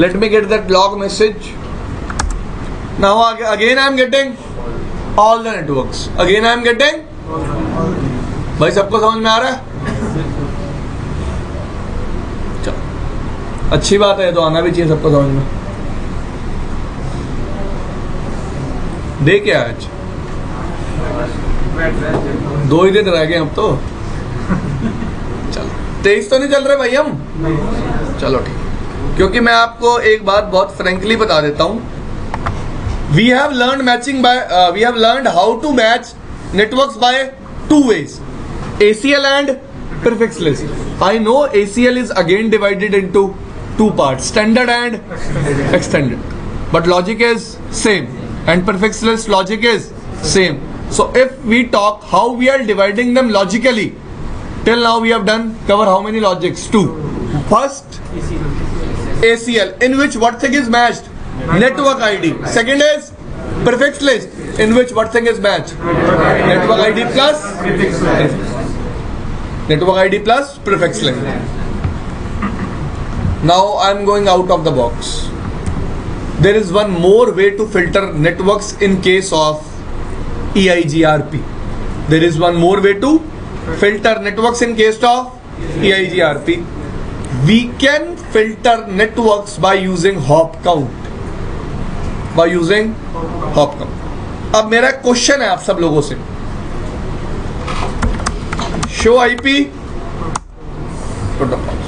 Let me get that log message. Now again I am getting all the networks. Again I am getting. भाई सबको समझ में आ रहा है? चलो, अच्छी बात है, तो आना भी चाहिए सबको समझ में. दे क्या आज? 2 ही दिन रह गए अब तो. चलो, 23 तो नहीं चल रहे भाई हम? चलो ठीक, क्योंकि मैं आपको एक बात बहुत फ्रेंकली बता देता हूं. We have learn matching by we have learned how to match networks by 2 ways, ACL and prefix list. I know ACL is again divided into 2 parts, standard and extended, but logic is same and prefix list logic is same. So if we talk how we are dividing them logically, till now we have done cover how many logics? 2. First ACL, in which what thing is matched? Network ID. Second is prefix list, in which what thing is matched? Network ID plus network ID plus prefix list. Now I am going out of the box. There is one more way to filter networks in case of EIGRP. There is one more way to filter networks in case of EIGRP. We can filter networks by using hop count. By using hop count. अब मेरा question है आप सब लोगों से. Show IP protocols.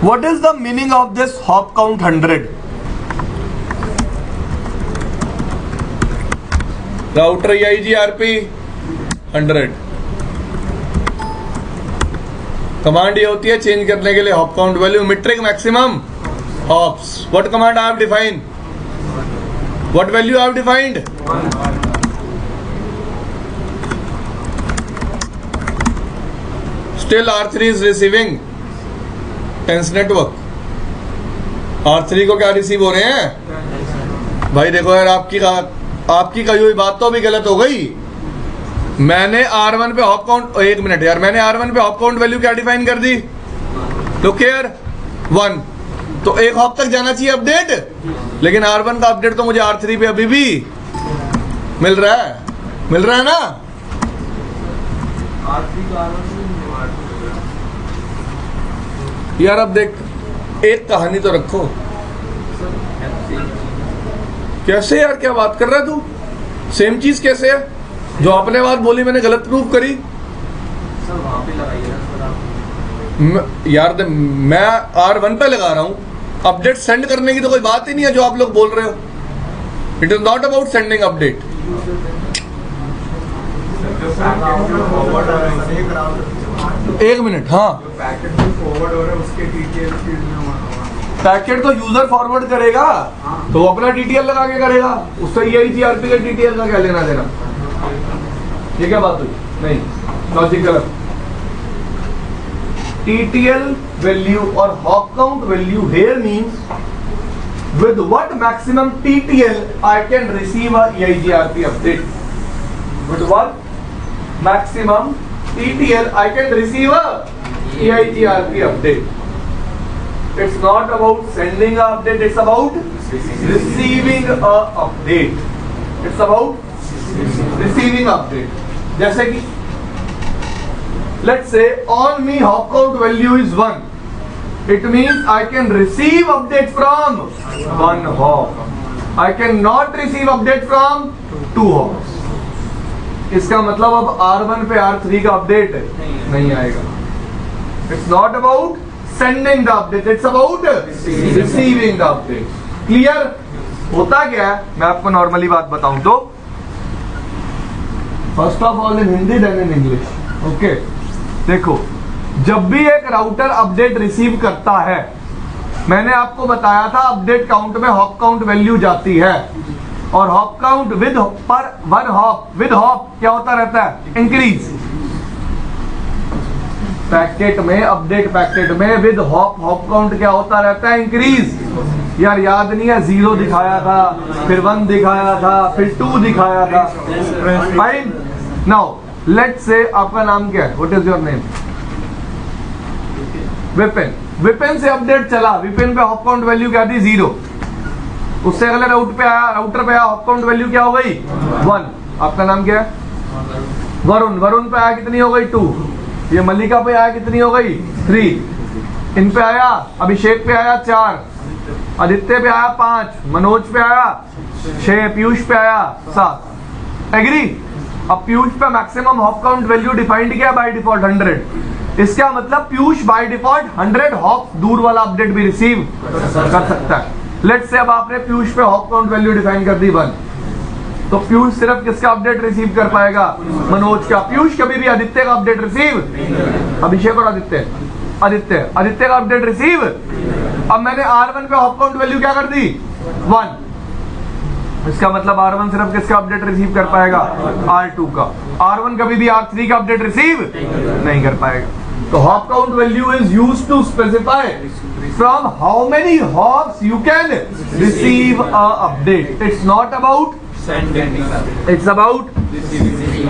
What is the meaning of this hop count 100? Router EIGRP 100. Command ये होती है चेंज करने के लिए hop count value metric maximum hops. What command I have defined? What value I have defined? Still R3 is receiving tens network. R3 को क्या receive हो रहे हैं? भाई देखो यार, आपकी कही हुई बात तो अभी गलत हो गई. मैंने R1 पे हॉप काउंट, एक मिनट यार, मैंने R1 पे हॉप काउंट वैल्यू क्या डिफाइन कर दी? Look here 1. तो एक हॉप तक जाना चाहिए अपडेट, लेकिन R1 का अपडेट तो मुझे R3 पे अभी भी मिल रहा है ना? यार अब देख, एक कहानी तो रखो. कैसे यार, क्या बात कर रहा है तू? सेम चीज कैसे है? जो आपने बात बोली मैंने गलत प्रूव करी. यार मैं R1 पे लगा रहा हूं, अपडेट सेंड करने की तो कोई बात ही नहीं है जो आप लोग बोल रहे हो. It is not about sending update. एक मिनट, हाँ, पैकेट तो यूजर फॉरवर्ड करेगा तो वो अपना DTL लगा के करेगा, उससे EIGRP के DTL का क्या लेना देना? ये क्या बात हुई? नहीं, लॉजिक गलत. TTL वैल्यू और hop count value here means with what maximum TTL I can receive a EIGRP update. With what maximum TTL I can receive a EIGRP update. It's not about sending an update, it's about receiving a update. It's about receiving update. जैसे कि let's say on me hop count value is 1. It means I can receive update from 1 hop. I cannot receive update from 2 hops. इसका मतलब अब R1 पे R3 का update नहीं आएगा. It's not about sending the update, it's about receiving the update. Clear? होता क्या है, मैं आपको नॉर्मली बात बताऊं तो first of all in Hindi then in English. Okay, देखो, जब भी एक राउटर अपडेट रिसीव करता है, मैंने आपको बताया था अपडेट काउंट में हॉप काउंट वैल्यू जाती है, और हॉप काउंट विद पर वन हॉप विद हॉप क्या होता रहता है, इंक्रीज. पैकेट में, अपडेट पैकेट में विद हॉप काउंट क्या होता रहता है, इंक्रीज. यार याद नहीं है, 0 दिखाया था, फिर 1 दिखाया था, फिर 2 दिखाया था. फाइन. नाउ लेट्स से आपका नाम क्या है, what is your name? Vipin. Vipin से अपडेट चला, विपिन पे हॉप काउंट वैल्यू क्या थी, 0. उससे अगले राउटर पे आया, हॉप काउंट वैल्यू क्या हो गई, 1. आपका नाम क्या है? वरुण. वरुण पे आया कितनी हो गई, 2. ये मल्लिका पे आया कितनी हो गई, 3. इन पे आया, अभिषेक पे आया 4, आदित्य पे आया 5, मनोज पे आया 6, पीयूष पे आया 7. एग्री? अब पीयूष पे maximum hop count value defined किया बाय डिफॉल्ट 100. इसका मतलब पीयूष बाय डिफॉल्ट 100 हॉप दूर वाला अपडेट भी रिसीव कर सकता है. लेट्स से अब आपने पीयूष पे हॉप काउंट वैल्यू डिफाइन कर दी 1, तो पीयूष सिर्फ किसका अपडेट रिसीव कर पाएगा, मनोज का. पीयूष कभी भी आदित्य का अपडेट रिसीव, अभिषेक और आदित्य का अपडेट रिसीव. अब मैंने R1 पे हॉप काउंट वैल्यू क्या कर दी, 1. इसका मतलब R1 सिर्फ किसका अपडेट रिसीव कर पाएगा, R2 का. R1 कभी भी R3 का अपडेट रिसीव नहीं कर पाएगा. तो hop count value is used to specify from how many hops you can receive a update. It's not about sending, it's about receiving.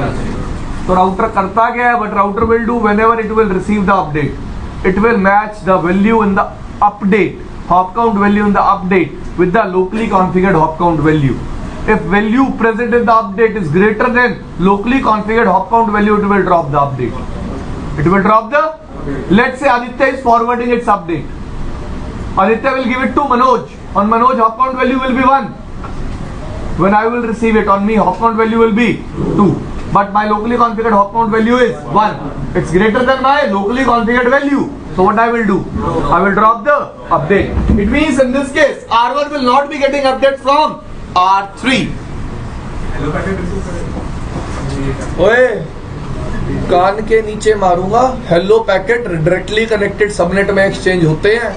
तो राउटर करता क्या है, but router will do whenever it will receive the update, it will match the value in the update, hop count value in the update with the locally configured hop count value. If value present in the update is greater than locally configured hop count value, it will drop the update. It will drop the, let's say Aditya is forwarding its update. Aditya will give it to Manoj. On Manoj, hop count value will be 1. When I will receive it, on me hop count value will be 2. But my locally configured hop count value is 1. It's greater than my locally configured value. So what I will do? I will drop the update. It means in this case, R1 will not be getting update from R3. ओए, कान के नीचे मारूंगा. Hello packet directly connected subnet में exchange होते हैं.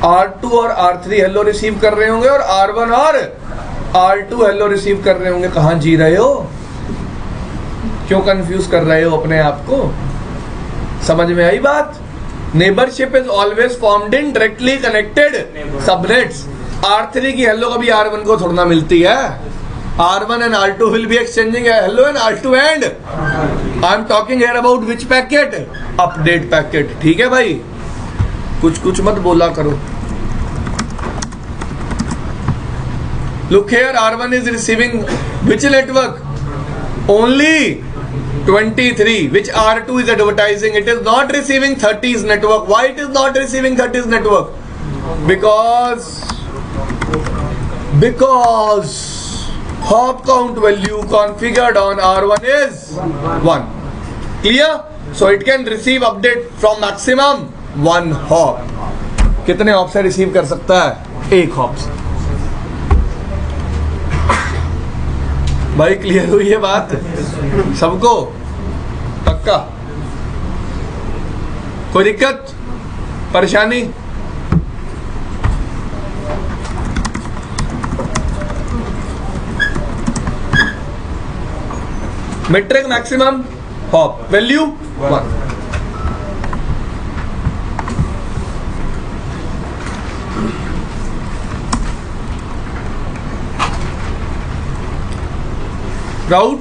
R2 और R3 hello receive कर रहे होंगे और R1 और R2 हेलो रिसीव कर रहे होंगे. कहां जी रहे हो, क्यों कंफ्यूज कर रहे हो अपने आप को? समझ में आई बात? Neighbourship is always formed in directly connected subnets. R3 की हेलो कभी R1 को थोड़ा ना मिलती है. R1 and R2 will be exchanging hello and R2 and I am talking here about which packet? Update packet. ठीक है भाई, कुछ मत बोला करो. Look here, R1 is receiving which network? Only 23, which R2 is advertising. It is not receiving 30's network. Why it is not receiving 30's network? Because hop count value configured on R1 is 1. Clear? So it can receive update from maximum 1 hop. कितने hop से receive कर सकता है? 1 hop से. भाई clear हुई है बात सबको? पक्का? कोई दिक्कत परेशानी? Metric maximum hop value 1. Route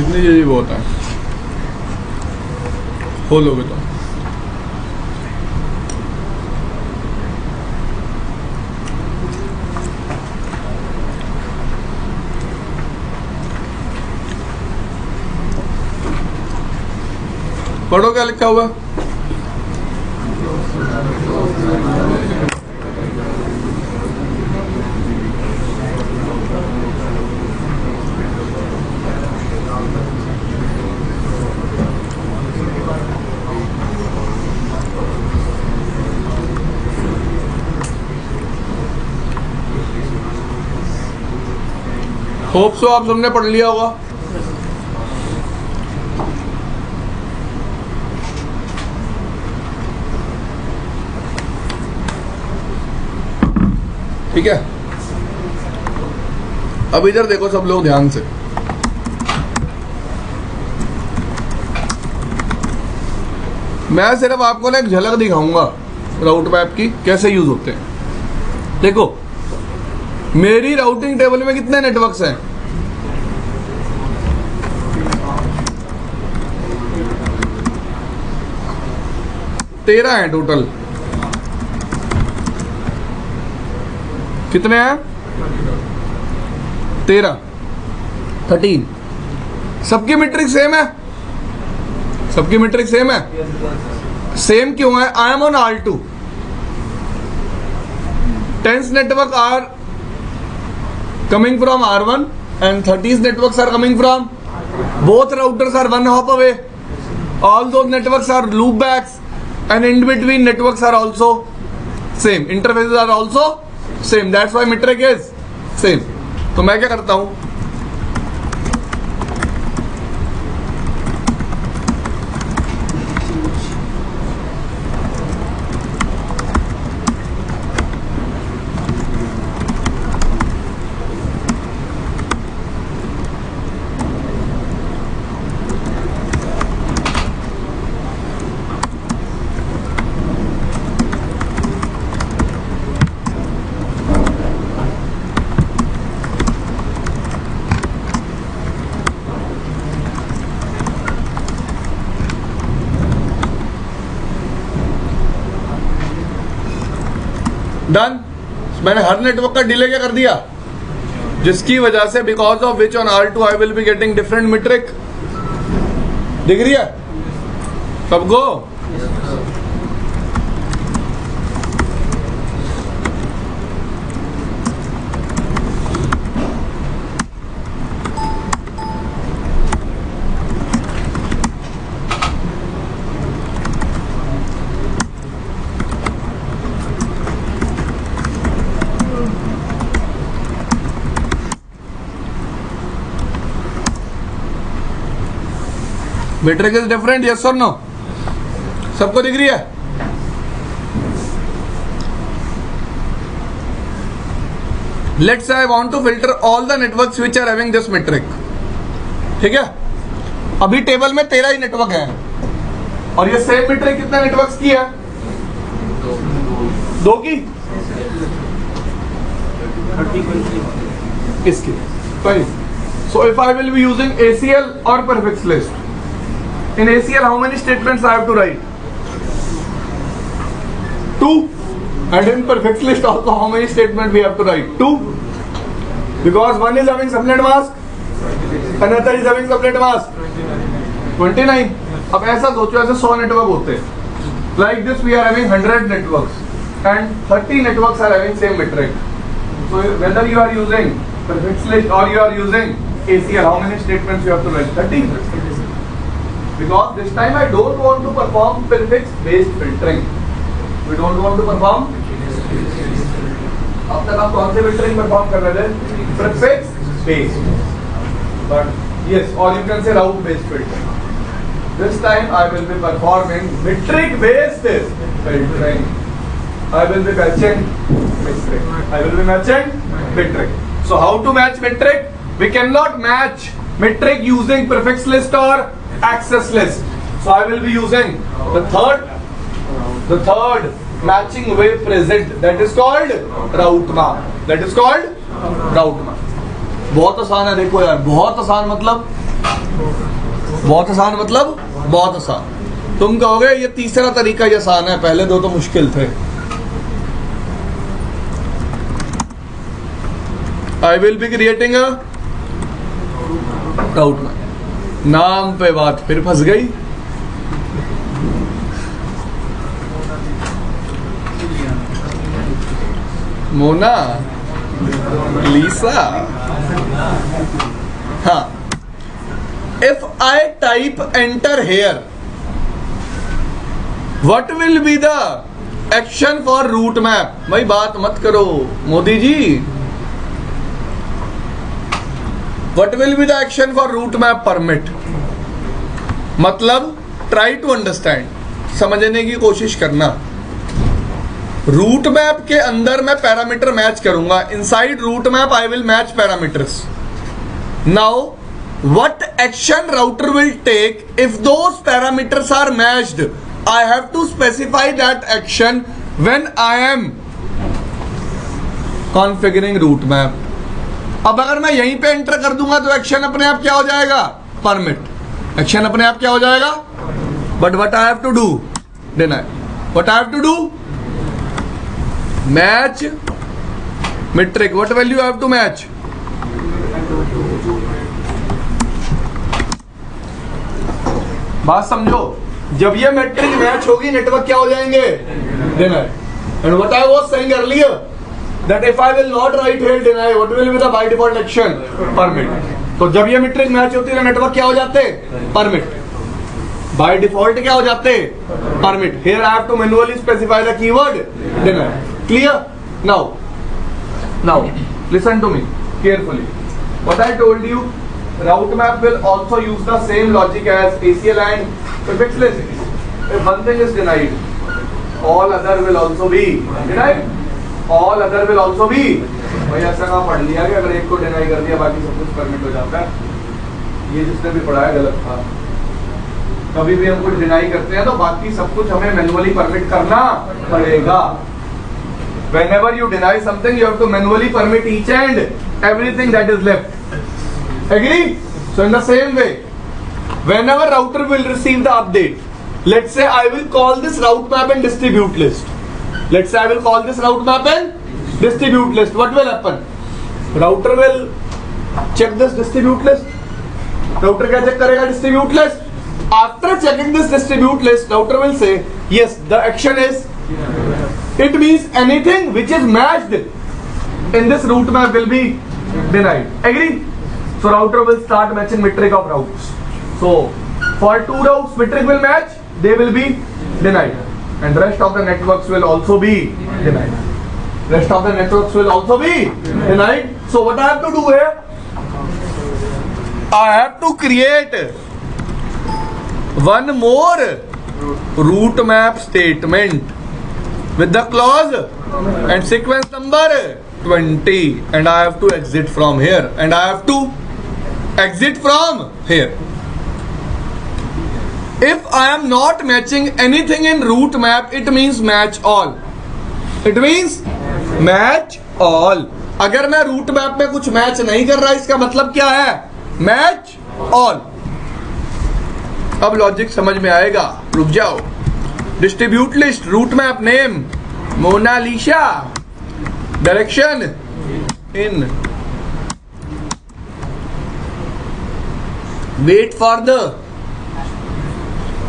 इतनी चीज बहुत है, हो लोगे तो। पढ़ो क्या लिखा हुआ है। होप सो आप सबने पढ़ लिया होगा। ठीक है, अब इधर देखो सब लोग ध्यान से। मैं सिर्फ आपको ना एक झलक दिखाऊंगा राउट मैप की कैसे यूज होते हैं। देखो मेरी राउटिंग टेबल में कितने नेटवर्क्स हैं? 13 हैं टोटल। कितने हैं? 13 सबकी मीट्रिक सेम है? सबकी मीट्रिक सेम है? सेम क्यों है? I am on R2। 10 network are coming from R1 and 30 networks are coming from, both routers are one hop away, all those networks are loop backs and in between networks are also same, interfaces are also same, that's why metric is same। तो मैं क्या करता हूं, done. मैंने हर network का delay क्या कर दिया, जिसकी वजह से because of which on R2 I will be getting different metric. दिख रही है सबको? मीट्रिक इज डिफरेंट, यस और नो? सबको दिख रही है? Let's say I want to filter all the networks which are having this metric. ठीक है, अभी टेबल में 13 ही नेटवर्क हैं और ये सेम मीट्रिक कितने नेटवर्क्स की है? 2 की? इसकी। So if I will be using ACL or prefix list, in ACL how many statements I have to write? 2. And in prefix list also how many statements we have to write? 2. Because one is having subnet mask, another is having subnet mask 29। अब ऐसा सोचो, ऐसे 100 network होते हैं। Like this we are having 100 networks and 30 networks are having same metric। So whether you are using prefix list or you are using ACL, how many statements you have to write? 30। Because this time I don't want to perform prefix based filtering, we don't want to perform। अब तक आप कौन से filtering perform कर रहे थे? prefix based, but yes, or you can say route based filtering। This time I will be performing metric based filtering। I will be matching metric, I will be matching metric। So how to match metric? We cannot match metric using prefix list or access list, so I will be using the third matching way present, that is called route map, that is called route map। बहुत आसान है, देखो यार, बहुत आसान। मतलब बहुत आसान मतलब बहुत आसान। तुम कहोगे ये तीसरा तरीका ही आसान है, पहले दो तो मुश्किल थे। I will be creating a route map. नाम पे बात फिर फंस गई। मोना, लीसा, हाँ। If I type enter here, what will be the action for route map? भाई बात मत करो Modi ji. What will be the action for route map permit? मतलब ट्राई टू अंडरस्टैंड, समझने की कोशिश करना। रूट मैप के अंदर मैं पैरामीटर मैच करूंगा। Inside route map I will match parameters. Now what action router will take if those parameters are matched? I have to specify that action when I am configuring route map. अब अगर मैं यहीं पे enter कर दूंगा तो action अपने आप क्या हो जाएगा? परमिट। एक्शन अपने आप क्या हो जाएगा? But what I have to do? deny. What I have to do? Match metric. What value I have to match? बात समझो, जब ये मैट्रिक मैच होगी नेटवर्क क्या हो जाएंगे? deny. And what I was saying earlier that if I will not write here deny, what will be the by default action? Permit. तो जब ये मैट्रिक मैच होती है नेटवर्क क्या हो जाते? परमिट। बाय डिफॉल्ट क्या हो जाते? Permit. Here I have to manually specify the keyword deny. Clear? Now listen to me carefully. What I told you, route map will also use the same logic as ACL and prefix list. If one thing is denied, all other will also be denied. All other will also be. भाई ऐसा कहाँ पढ़ लिया कि अगर एक को deny कर दिया बाकी सब कुछ परमिट हो जाता है? ये जिसने भी पढ़ा है गलत था। कभी भी हम कुछ डिनाई करते हैं तो बाकी सब कुछ हमें मैनुअली परमिट करना पड़ेगा। Whenever you deny something, you have to manually permit each and everything that is left. Agree? So in the same way, whenever router will receive the update, let's say I will call this route map and distribute list. Let's say I will call this route map and distribute list. What will happen? Router will check this distribute list. Router क्या check करेगा? Distribute list. After checking this distribute list, router will say, yes, the action is. It means anything which is matched in this route map will be denied. Agree? So router will start matching metric of routes. So for two routes metric will match, they will be denied, and rest of the networks will also be denied. Rest of the networks will also be denied. So what I have to do here? I have to create one more route map statement with the clause and sequence number 20, and I have to exit from here, and I have to exit from here. If I am not matching anything in route map, it means match all. It means match all. अगर मैं route map में कुछ match नहीं कर रहा, इसका मतलब क्या है? Match all. अब लॉजिक समझ में आएगा, रुक जाओ। Distribute list, route map name Mona Lisa, direction in, wait for the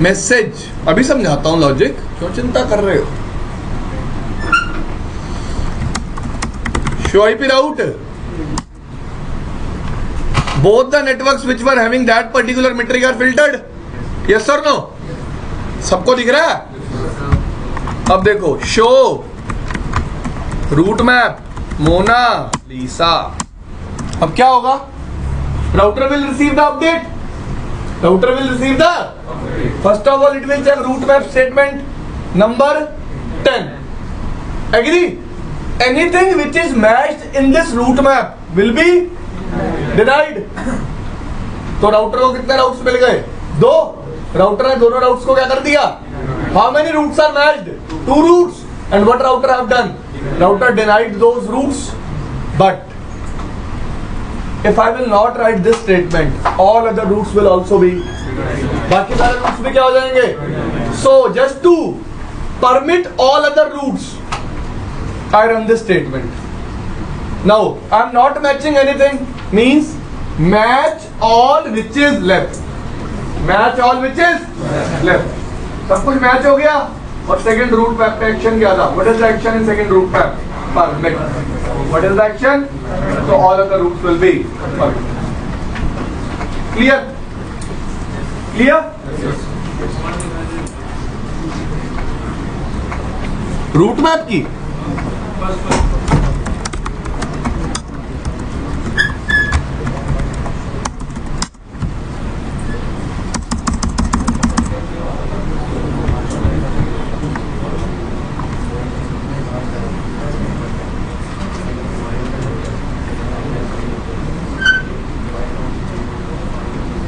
message. अभी समझाता हूं लॉजिक, क्यों चिंता कर रहे हो? Show IP route, both the networks which were having that particular metric are filtered. Yes or no? सबको दिख रहा है? अब देखो, show route map Mona Lisa. अब क्या होगा? Router will receive the update. Router will receive the, first of all it will check route map statement number 10. Agree? Anything which is matched in this route map will be denied. तो router को कितने routes मिल गए? 2. Router ने दोनों routes को क्या कर दिया? How many routes are matched? 2 routes. And what router have done? Router denied those routes. But if I will not write this statement, all other roots will also be, बाकी सारे roots भी क्या हो जाएंगे? So just to permit all other roots, I run this statement. Now I'm not matching anything, means match all which is left. Match all which is left. सब कुछ match हो गया और सेकंड रूट मैप का action क्या था? What is the action in second root map? Permit. What is the action? So all other roots will be permit. Clear? Clear? Route map की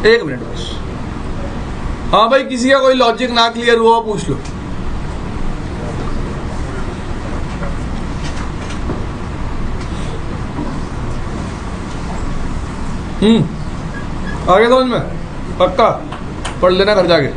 एक मिनट बस। हाँ भाई, किसी का कोई लॉजिक ना क्लियर हुआ पूछ लो। आगे समझ में पक्का पढ़ लेना घर जाके।